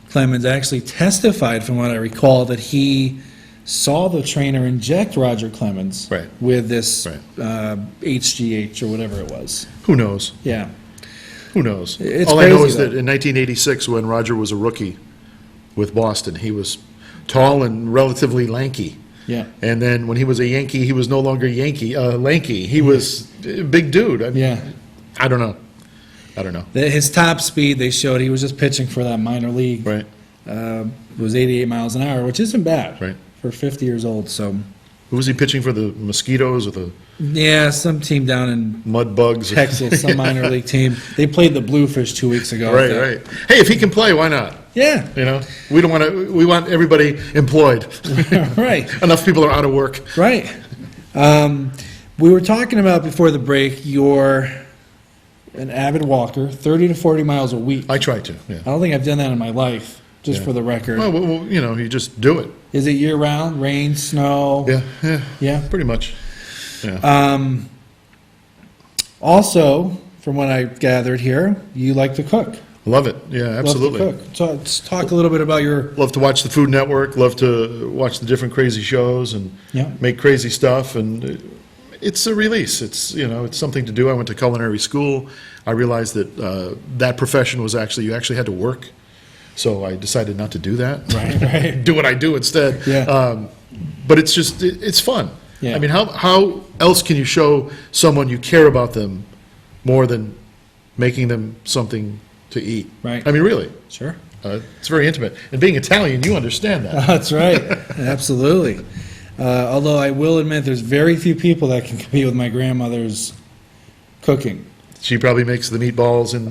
Clemens, actually testified, from what I recall, that he saw the trainer inject Roger Clemens Right. with this Right. HGH or whatever it was. who knows? Yeah. Who knows? It's All I know crazy, is that though. in 1986, when Roger was a rookie with Boston, he was tall and relatively lanky. Yeah. And then when he was a Yankee, he was no longer lanky. He was a big dude. I mean, Yeah. I don't know. His top speed, they showed he was just pitching for that minor league. Right. Was 88 miles an hour, which isn't bad Right. for 50 years old. So, Who was he pitching for, the Mosquitoes or the yeah, some team down in Mud Bugs? Texas, some minor league team. They played the Bluefish 2 weeks ago. Right, right. Hey, if he can play, why not? Yeah. We don't want to. We want everybody employed. Right. Enough people are out of work. Right. We were talking about before the break, you're an avid walker, 30 to 40 miles a week. I try to, yeah. I don't think I've done that in my life, just Yeah. for the record. Well, you just do it. Is it year-round, rain, snow? Yeah, pretty much. Yeah. Also, from what I've gathered here, you like to cook. Love it, yeah, absolutely. Love to cook. So let's talk a little bit about your... Love to watch the Food Network, love to watch the different crazy shows and make crazy stuff, and it's a release. It's, it's something to do. I went to culinary school. I realized that that profession was you actually had to work, so I decided not to do that. Right. Do what I do instead. Yeah. But it's just, it's fun. Yeah. I mean, how else can you show someone you care about them more than making them something to eat? Right. I mean, really. Sure. It's very intimate. And being Italian, you understand that. That's right. Absolutely. Although I will admit there's very few people that can compete with my grandmother's cooking. She probably makes the meatballs in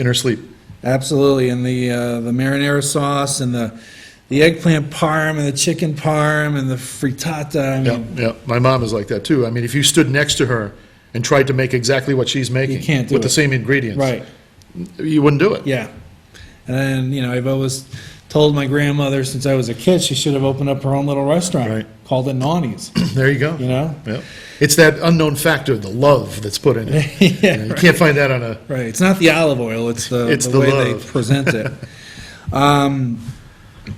her sleep. Absolutely. And the marinara sauce and the eggplant parm and the chicken parm and the frittata. I mean, Yeah. My mom is like that too. I mean, if you stood next to her and tried to make exactly what she's making You can't do with it. the same ingredients, right. you wouldn't do it. Yeah. And, I've always told my grandmother since I was a kid she should have opened up her own little restaurant. Right. Called it Nani's. There you go. Yeah. It's that unknown factor, the love that's put in it. You can't find that on a... Right. It's not the olive oil. It's the way love. they present it. All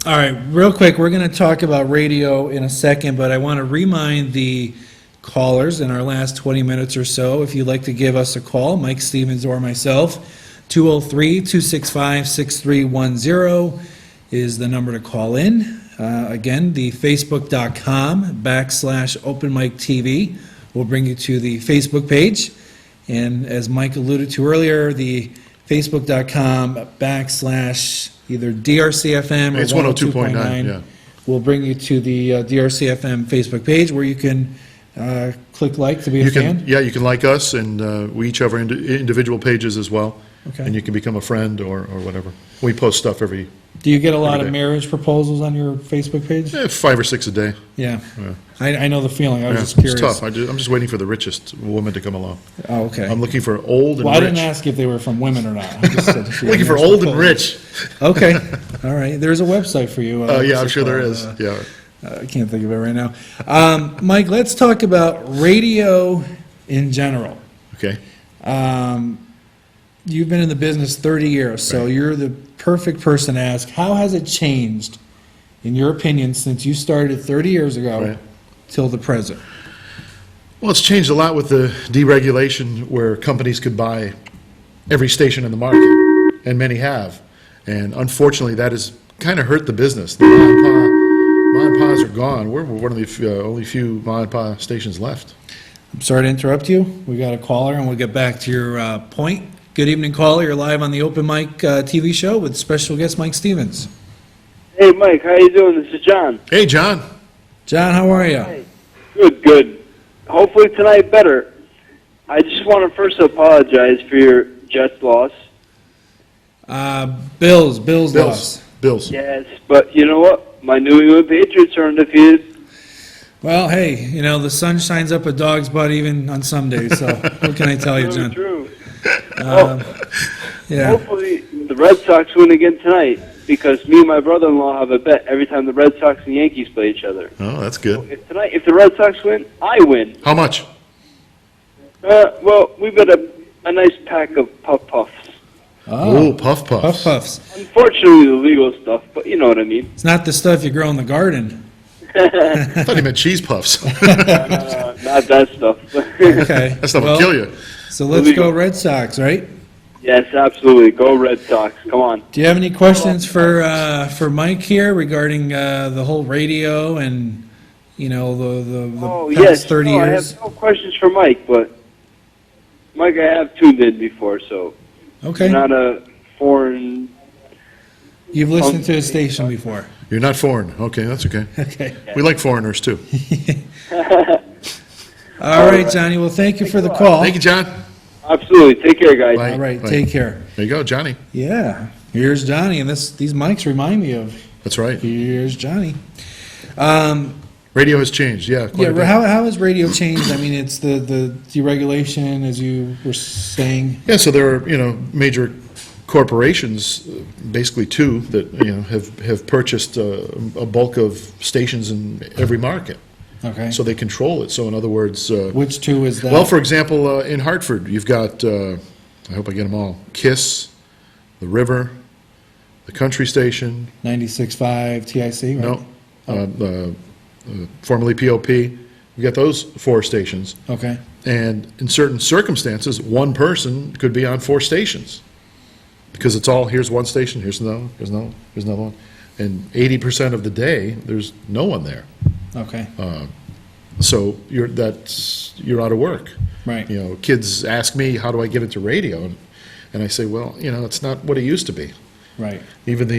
right. Real quick, we're going to talk about radio in a second, but I want to remind the callers in our last 20 minutes or so, if you'd like to give us a call, Mike Stevens or myself, 203-265-6310 is the number to call in. Again, the facebook.com/OpenMikeTV will bring you to the Facebook page. And as Mike alluded to earlier, the facebook.com/ either DRCFM or It's 102.9, yeah. will bring you to the DRCFM Facebook page where you can click like to be a fan. You can like us, and we each have our individual pages as well. Okay. And you can become a friend or whatever. We post stuff every... Do you get a lot Every of day. marriage proposals on your Facebook page? 5 or 6 a day. Yeah. Yeah. I know the feeling. I was Yeah, just curious. It's tough. I'm just waiting for the richest woman to come along. Oh, okay. I'm looking for old and Well, I rich. didn't ask if they were from women or not. I just said if you Looking had for marriage old and proposals. rich. Okay. All right. There's a website for you. Yeah, I'm sure there is. Yeah. I can't think of it right now. Mike, let's talk about radio in general. Okay. You've been in the business 30 years, so you're the perfect person to ask. How has it changed, in your opinion, since you started 30 years ago till the present? Well, it's changed a lot with the deregulation where companies could buy every station in the market, and many have. And unfortunately, that has kind of hurt the business. The ma and pa's are gone. We're one of the only few ma and pa stations left. I'm sorry to interrupt you. We got a caller, and we'll get back to your point. Good evening, caller. You're live on the Open Mike TV show with special guest Mike Stevens. Hey, Mike, how you doing? This is John. Hey, John. John, how are you? Hey. Good. Hopefully tonight better. I just want to first apologize for your Jets loss. Bills loss. Bills. Yes, but you know what? My New England Patriots are undefeated. Well, hey, the sun shines up a dog's butt even on some days, so what can I tell you, John? True. Yeah. Hopefully the Red Sox win again tonight because me and my brother-in-law have a bet every time the Red Sox and Yankees play each other. Oh, that's good. If the Red Sox win, I win. How much? Well, we bet a nice pack of Puff Puffs. Oh, Puff Puffs. Puff Puffs. Unfortunately, the legal stuff, but you know what I mean. It's not the stuff you grow in the garden. I thought he meant cheese puffs. Not that stuff. Okay. That stuff will kill you. So let's go Red Sox, right? Yes, absolutely. Go Red Sox. Come on. Do you have any questions for Mike here regarding the whole radio and the past 30 years? I have no questions for Mike, but Mike, I have tuned in before, so okay. I'm not a foreign. You've listened to his station before. You're not foreign. Okay, that's okay. Okay. We like foreigners, too. All right, Johnny. Well, thank you for the call. Thank you, John. Absolutely. Take care, guys. All right, take care. There you go, Johnny. Yeah. Here's Johnny, and these mics remind me of. That's right. Here's Johnny. Radio has changed, yeah. quite Yeah, a bit. how has radio changed? I mean, it's the deregulation, as you were saying. Yeah, so there are, major corporations, basically two, that, have purchased a bulk of stations in every market. Okay. So they control it. So in other words... Which two is that? Well, for example, in Hartford, you've got, I hope I get them all, KISS, The River, the Country Station. 96.5 TIC, right? No, formerly POP. You've got those 4 stations. Okay. And in certain circumstances, one person could be on 4 stations. Because it's all, here's one station, here's another one, here's another one, here's another one. And 80% of the day, there's no one there. Okay. So you're out of work. Right. Kids ask me, how do I get into radio? And I say, well, it's not what it used to be. Right. Even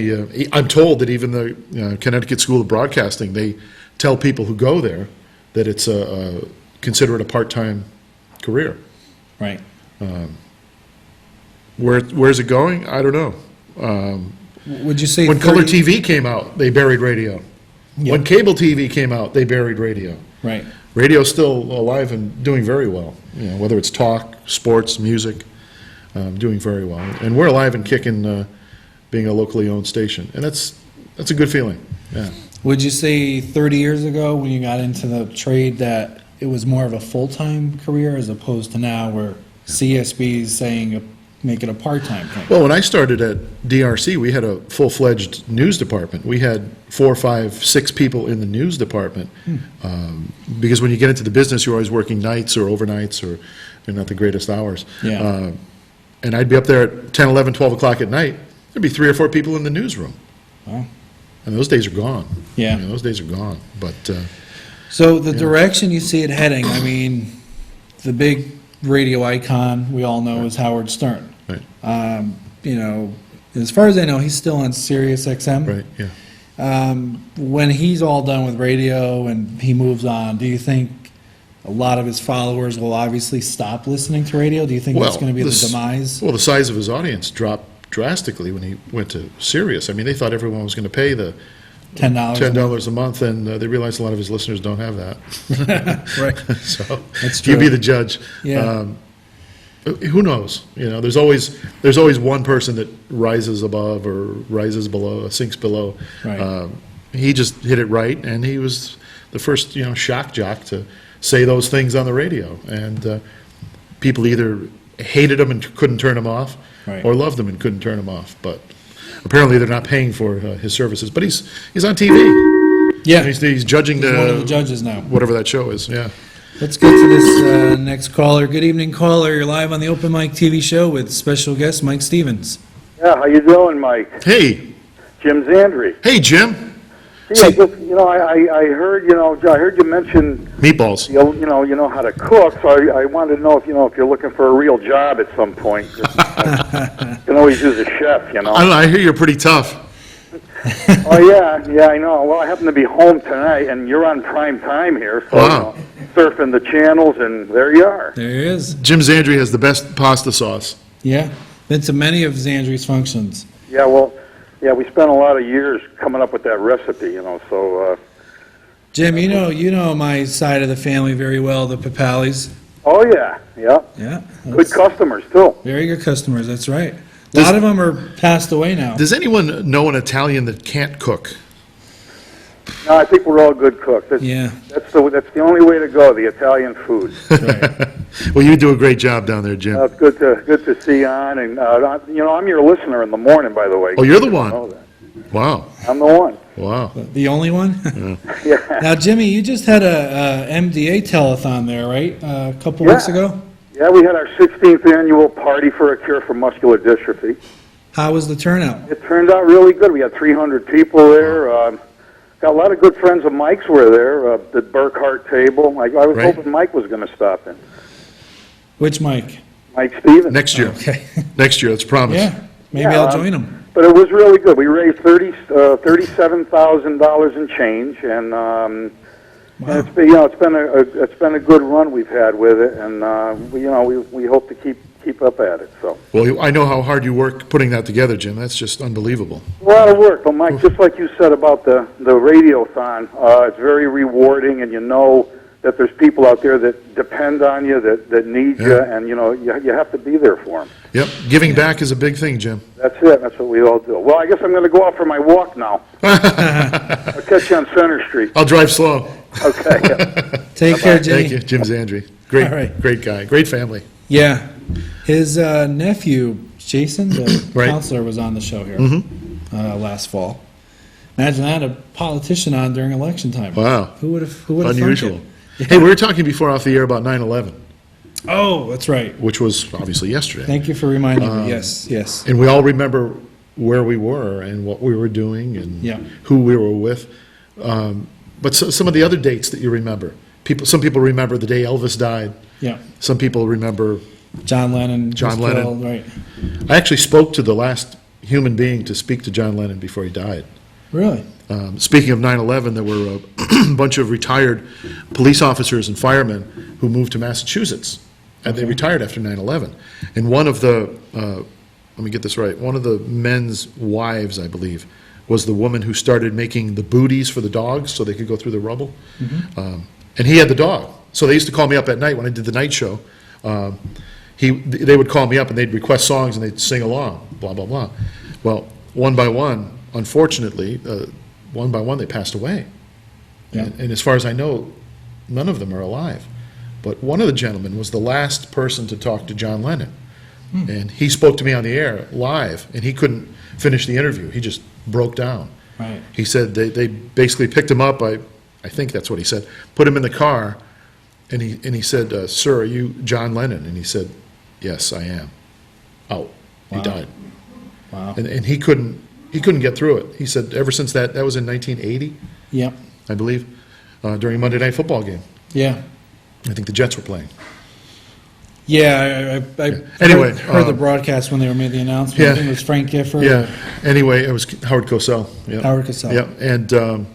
I'm told that even the Connecticut School of Broadcasting, they tell people who go there that it's consider it a part-time career. Right. Where's it going? I don't know. Would you say when color TV came out, they buried radio. Yep. When cable TV came out, they buried radio. Right. Radio's still alive and doing very well. Whether it's talk, sports, music, doing very well. And we're alive and kicking, being a locally owned station, and that's a good feeling. Yeah. Would you say 30 years ago, when you got into the trade, that it was more of a full-time career as opposed to now, where CSB is saying make it a part-time thing? Well, when I started at DRC, we had a full-fledged news department. We had 4, 5, 6 people in the news department. Because when you get into the business, you're always working nights or overnights or not the greatest hours. Yeah. And I'd be up there at 10, 11, 12 o'clock at night. There'd be 3 or 4 people in the newsroom. Wow. And those days are gone. Yeah. Those days are gone. But so the direction you see it heading, I mean, the big radio icon we all know is Howard Stern. Right. As far as I know, he's still on Sirius XM. Right, yeah. When he's all done with radio and he moves on, do you think a lot of his followers will obviously stop listening to radio? Do you think that's going to be the demise? Well, the size of his audience dropped drastically when he went to Sirius. I mean, they thought everyone was going to pay the $10 a month, and they realized a lot of his listeners don't have that. Right. So That's true. you be the judge. Yeah. Who knows? There's always one person that rises above or rises below, sinks below. Right. He just hit it right, and he was the first, shock jock to say those things on the radio. And people either hated him and couldn't turn him off, Right. or loved him and couldn't turn him off. But apparently they're not paying for his services. But he's on TV. Yeah. He's judging He's one of the judges now. whatever that show is. Yeah. Let's get to this next caller. Good evening, caller. You're live on the Open Mike TV show with special guest Mike Stevens. Yeah, how you doing, Mike? Hey. Jim Zandri. Hey, Jim. Yeah, just, I heard, I heard you mention Meatballs. you know how to cook. So I wanted to know if you're looking for a real job at some point. You can always use a chef, I hear you're pretty tough. Oh yeah, I know. Well, I happen to be home tonight, and you're on prime time here, so Wow. surfing the channels, and there you are. There he is. Jim Zandri has the best pasta sauce. Yeah. Been to many of Zandri's functions. Yeah, well, we spent a lot of years coming up with that recipe, so. Jim, you know my side of the family very well, the Papalis. Oh yeah. Yeah. Good customers too. Very good customers, that's right. A lot of them are passed away now. Does anyone know an Italian that can't cook? No, I think we're all good cooks. That's the only way to go. The Italian food. Well, you do a great job down there, Jim. It's good to see you on, and I'm your listener in the morning, by the way. Oh, you're the You one. know that. Wow. I'm the one. Wow. The only one? Yeah. Now, Jimmy, you just had a MDA telethon there, right? A couple weeks ago? Yeah, we had our 16th annual Party for a Cure for Muscular Dystrophy. How was the turnout? It turned out really good. We had 300 people there. Got a lot of good friends of Mike's were there. The Burkhart table. I was hoping Mike was going to stop in. Which Mike? Mike Stevens. Next year. Okay. Next year, that's promised. Yeah, maybe I'll join him. But it was really good. We raised $37,000 in change, and and it's been it's been a good run we've had with it, and we hope to keep up at it, so. Well, I know how hard you work putting that together, Jim. That's just unbelievable. A lot of work, but Mike, just like you said about the radiothon, it's very rewarding, and you know that there's people out there that depend on you, that need you, and you know you have to be there for them. Yep, giving back is a big thing, Jim. That's it. That's what we all do. Well, I guess I'm going to go out for my walk now. I'll catch you on Center Street. I'll drive slow. Okay. Take care, Jimmy. Thank you, Jim Zandri. Great, All right. great guy, great family. Yeah. His nephew, Jason, the Right. counselor, was on the show here last fall. Imagine that, a politician on during election time. Wow. Who would have Unusual. thunk it? Hey, we were talking before off the air about 9/11, Oh, that's right. which was obviously yesterday. Thank you for reminding me. Yes, yes. And we all remember where we were and what we were doing and Yeah. who we were with. But some of the other dates that you remember, some people remember the day Elvis died. Yeah. Some people remember. John Lennon. John was Lennon. killed, right. I actually spoke to the last human being to speak to John Lennon before he died. Really? Speaking of 9/11, there were a bunch of retired police officers and firemen who moved to Massachusetts, and they retired after 9/11. And one of the, let me get this right, one of the men's wives, I believe, was the woman who started making the booties for the dogs so they could go through the rubble. And he had the dog. So they used to call me up at night when I did the night show. They would call me up and they'd request songs and they'd sing along, blah, blah, blah. Well, one by one, unfortunately, one by one they passed away. Yeah. And as far as I know, none of them are alive. But one of the gentlemen was the last person to talk to John Lennon. And he spoke to me on the air live, and he couldn't finish the interview. He just broke down. Right. He said they basically picked him up, I think that's what he said, put him in the car, and he said, "Sir, are you John Lennon?" And he said, "Yes, I am." Oh, he Wow. died. Wow. And he couldn't get through it. He said ever since that was in 1980, Yep. I believe, during a Monday Night Football game. Yeah. I think the Jets were playing. Yeah, I Anyway, heard the broadcast when they were made the announcement. yeah. I think it was Frank Gifford. Yeah. Anyway, it was Howard Cosell. Yeah. Howard Cosell. Yeah. And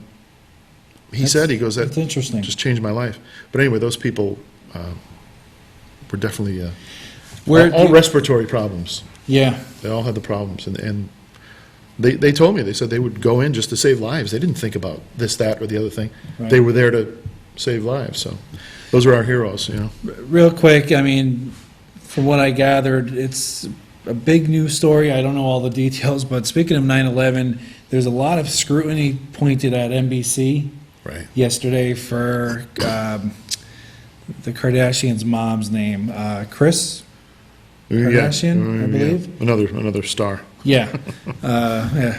he said, he goes, That's interesting. just changed my life. But anyway, those people were definitely Where all do- respiratory problems. Yeah. They all had the problems. And they told me, they said they would go in just to save lives. They didn't think about this, that, or the other thing. Right. They were there to save lives. So those are our heroes, you know. Real quick, I mean, from what I gathered, it's a big news story. I don't know all the details, but speaking of 9/11, there's a lot of scrutiny pointed at NBC Right. yesterday for the Kardashians' mom's name, Kris Kardashian, I believe. Yeah. Another star. Yeah.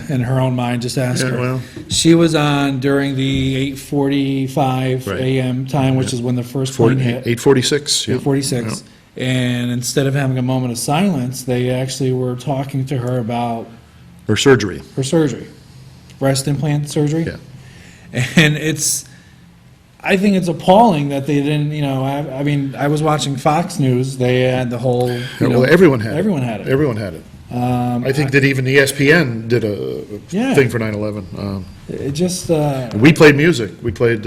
In her own mind, just ask Yeah, her. well. She was on during the 8:45 Right. a.m. time, which is when the first plane hit. 8:46. Yeah. 8:46. And instead of having a moment of silence, they actually were talking to her about Or surgery. her surgery, breast implant surgery. Yeah. And I think it's appalling that they didn't, I mean, I was watching Fox News. They had the whole, Well, everyone had it. Everyone had it. Everyone had it. I think that even ESPN did a Yeah. thing for 9/11. It just, We played music. We played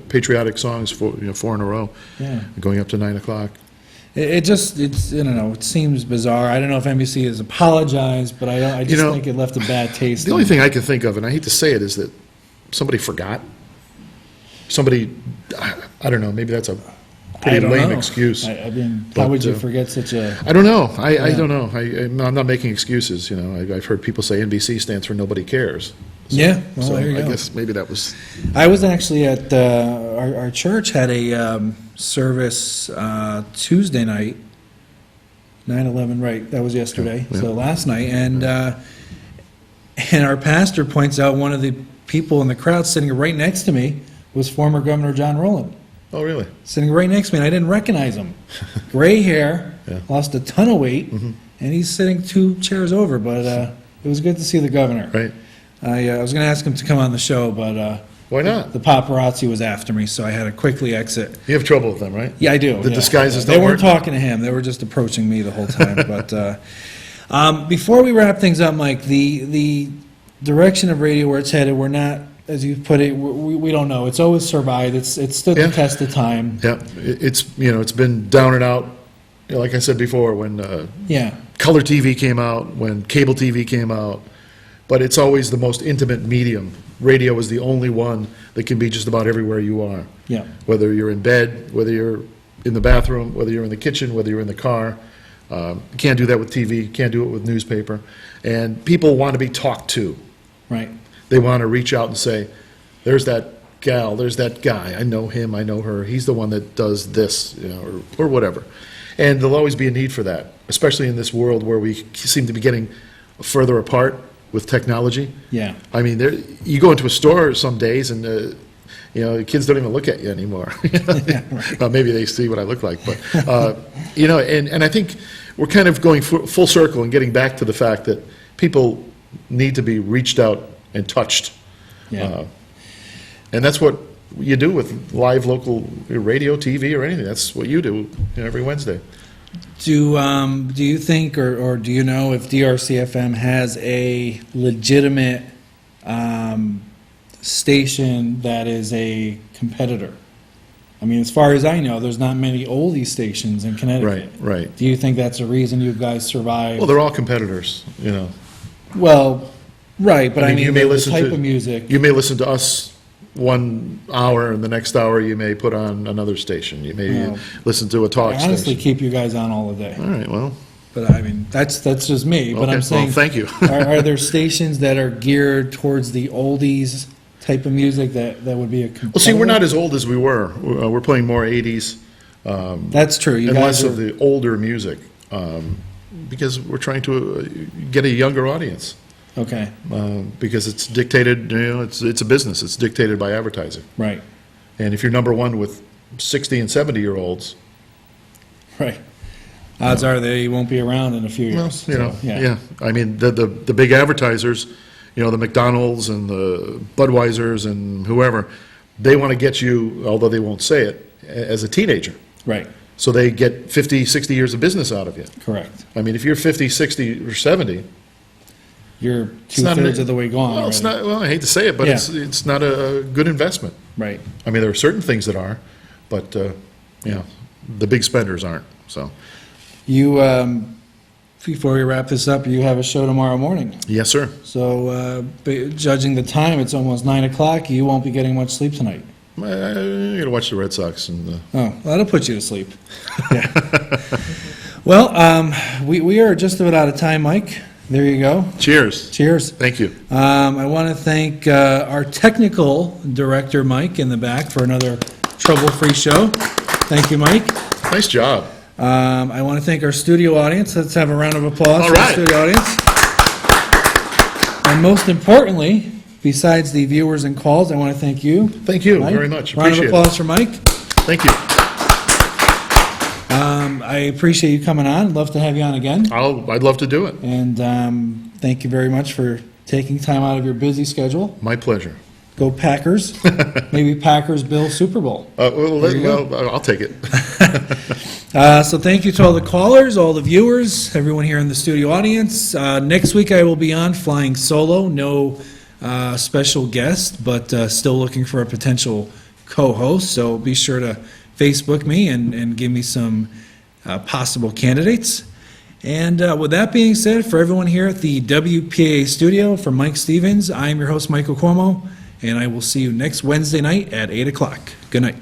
patriotic songs for 4 in a row, yeah. going up to 9 o'clock. It's, I don't know, it seems bizarre. I don't know if NBC has apologized, but I just think it left a bad taste. The only thing I can think of, and I hate to say it, is that somebody forgot. Somebody, I don't know, maybe that's a pretty lame excuse. I mean, how But, would you forget such a... I don't know. I don't know. I'm not making excuses, I've heard people say NBC stands for nobody cares. So, Yeah, well, so there you I go. guess maybe that was... I was actually at, our church had a service Tuesday night, 9/11, right, that was yesterday, Yeah. so last night, and our pastor points out one of the people in the crowd sitting right next to me was former Governor John Rowland, Oh, really? sitting right next to me, and I didn't recognize him. Gray hair, Yeah. lost a ton of weight, and he's sitting 2 chairs over, but it was good to see the governor. Right. I was going to ask him to come on the show, but Why not? the paparazzi was after me, so I had to quickly exit. You have trouble with them, right? Yeah, I do. The yeah. disguises They don't weren't work? talking to him. They were just approaching me the whole time. But before we wrap things up, Mike, the direction of radio where it's headed, we're not, as you put it, we don't know. It's always survived. It's stood Yeah. the test of time. Yeah, it's been down and out like I said before, when Yeah, color TV came out, when cable TV came out, but it's always the most intimate medium. Radio is the only one that can be just about everywhere you are. yeah, Whether you're in bed, whether you're in the bathroom, whether you're in the kitchen, whether you're in the car. You can't do that with TV, can't do it with newspaper. And people want to be talked to. right. They want to reach out and say, there's that gal, there's that guy, I know him, I know her, he's the one that does this, or whatever. And there'll always be a need for that, especially in this world where we seem to be getting further apart with technology. Yeah. I mean, you go into a store some days and, the kids don't even look at you anymore. Well, maybe they see what I look like, but, and I think we're kind of going full circle and getting back to the fact that people need to be reached out and touched. Yeah. And that's what you do with live local radio, TV, or anything. That's what you do every Wednesday. Do you think, or do you know if DRC-FM has a legitimate station that is a competitor? I mean, as far as I know, there's not many oldie stations in Connecticut. Right. Do you think that's a reason you guys survive? Well, they're all competitors, Well, right, but I mean you may the listen type to of music. You may listen to us 1 hour, and the next hour you may put on another station. You may No. listen to a talk I honestly station. keep you guys on all the day. All right, well, But I mean, that's just me. But Okay, I'm saying, well, thank you. are there stations that are geared towards the oldies type of music that would be a competitor? well, see, we're not as old as we were. We're playing more 80s. That's true. You and guys less are, of the older music, because we're trying to get a younger audience. okay, Because it's dictated, it's a business. It's dictated by advertising. right, And if you're number one with 60 and 70-year-olds, right. Odds are they won't be around in a few well, years. So, yeah. I mean, the big advertisers, the McDonald's and the Budweisers and whoever, they want to get you, although they won't say it, as a teenager. Right, So they get 50, 60 years of business out of you. correct. I mean, if you're 50, 60, or 70, You're it's not two-thirds of the way gone Well, it's already. not. Well, I hate to say it, but Yeah. it's not a good investment. Right. I mean, there are certain things that are, but the big spenders aren't. So, You, before we wrap this up, you have a show tomorrow morning. yes, sir. So, judging the time, it's almost 9 o'clock. You won't be getting much sleep tonight. I gotta watch the Red Sox and. Oh, that'll put you to sleep. Yeah. Well, we are just about out of time, Mike. There you go. Cheers. Cheers. Thank you. I want to thank our technical director, Mike, in the back for another trouble-free show. Thank you, Mike. Nice job. I want to thank our studio audience. Let's have a round of applause All for right. the studio audience. And most importantly, besides the viewers and calls, I want to thank you. Thank you Mike. very much. Round of Appreciate applause for Mike. Thank you. I appreciate you coming on. Love to have you on again. I'd love to do it. And thank you very much for taking time out of your busy schedule. My pleasure. Go Packers. Maybe Packers, Bills, Super Bowl. I'll take it. So thank you to all the callers, all the viewers, everyone here in the studio audience. Next week I will be on flying solo. No special guest, but still looking for a potential co-host. So be sure to Facebook me and give me some possible candidates. And with that being said, for everyone here at the WPA studio, for Mike Stevens, I am your host, Michael Cuomo, and I will see you next Wednesday night at 8 o'clock. Good night.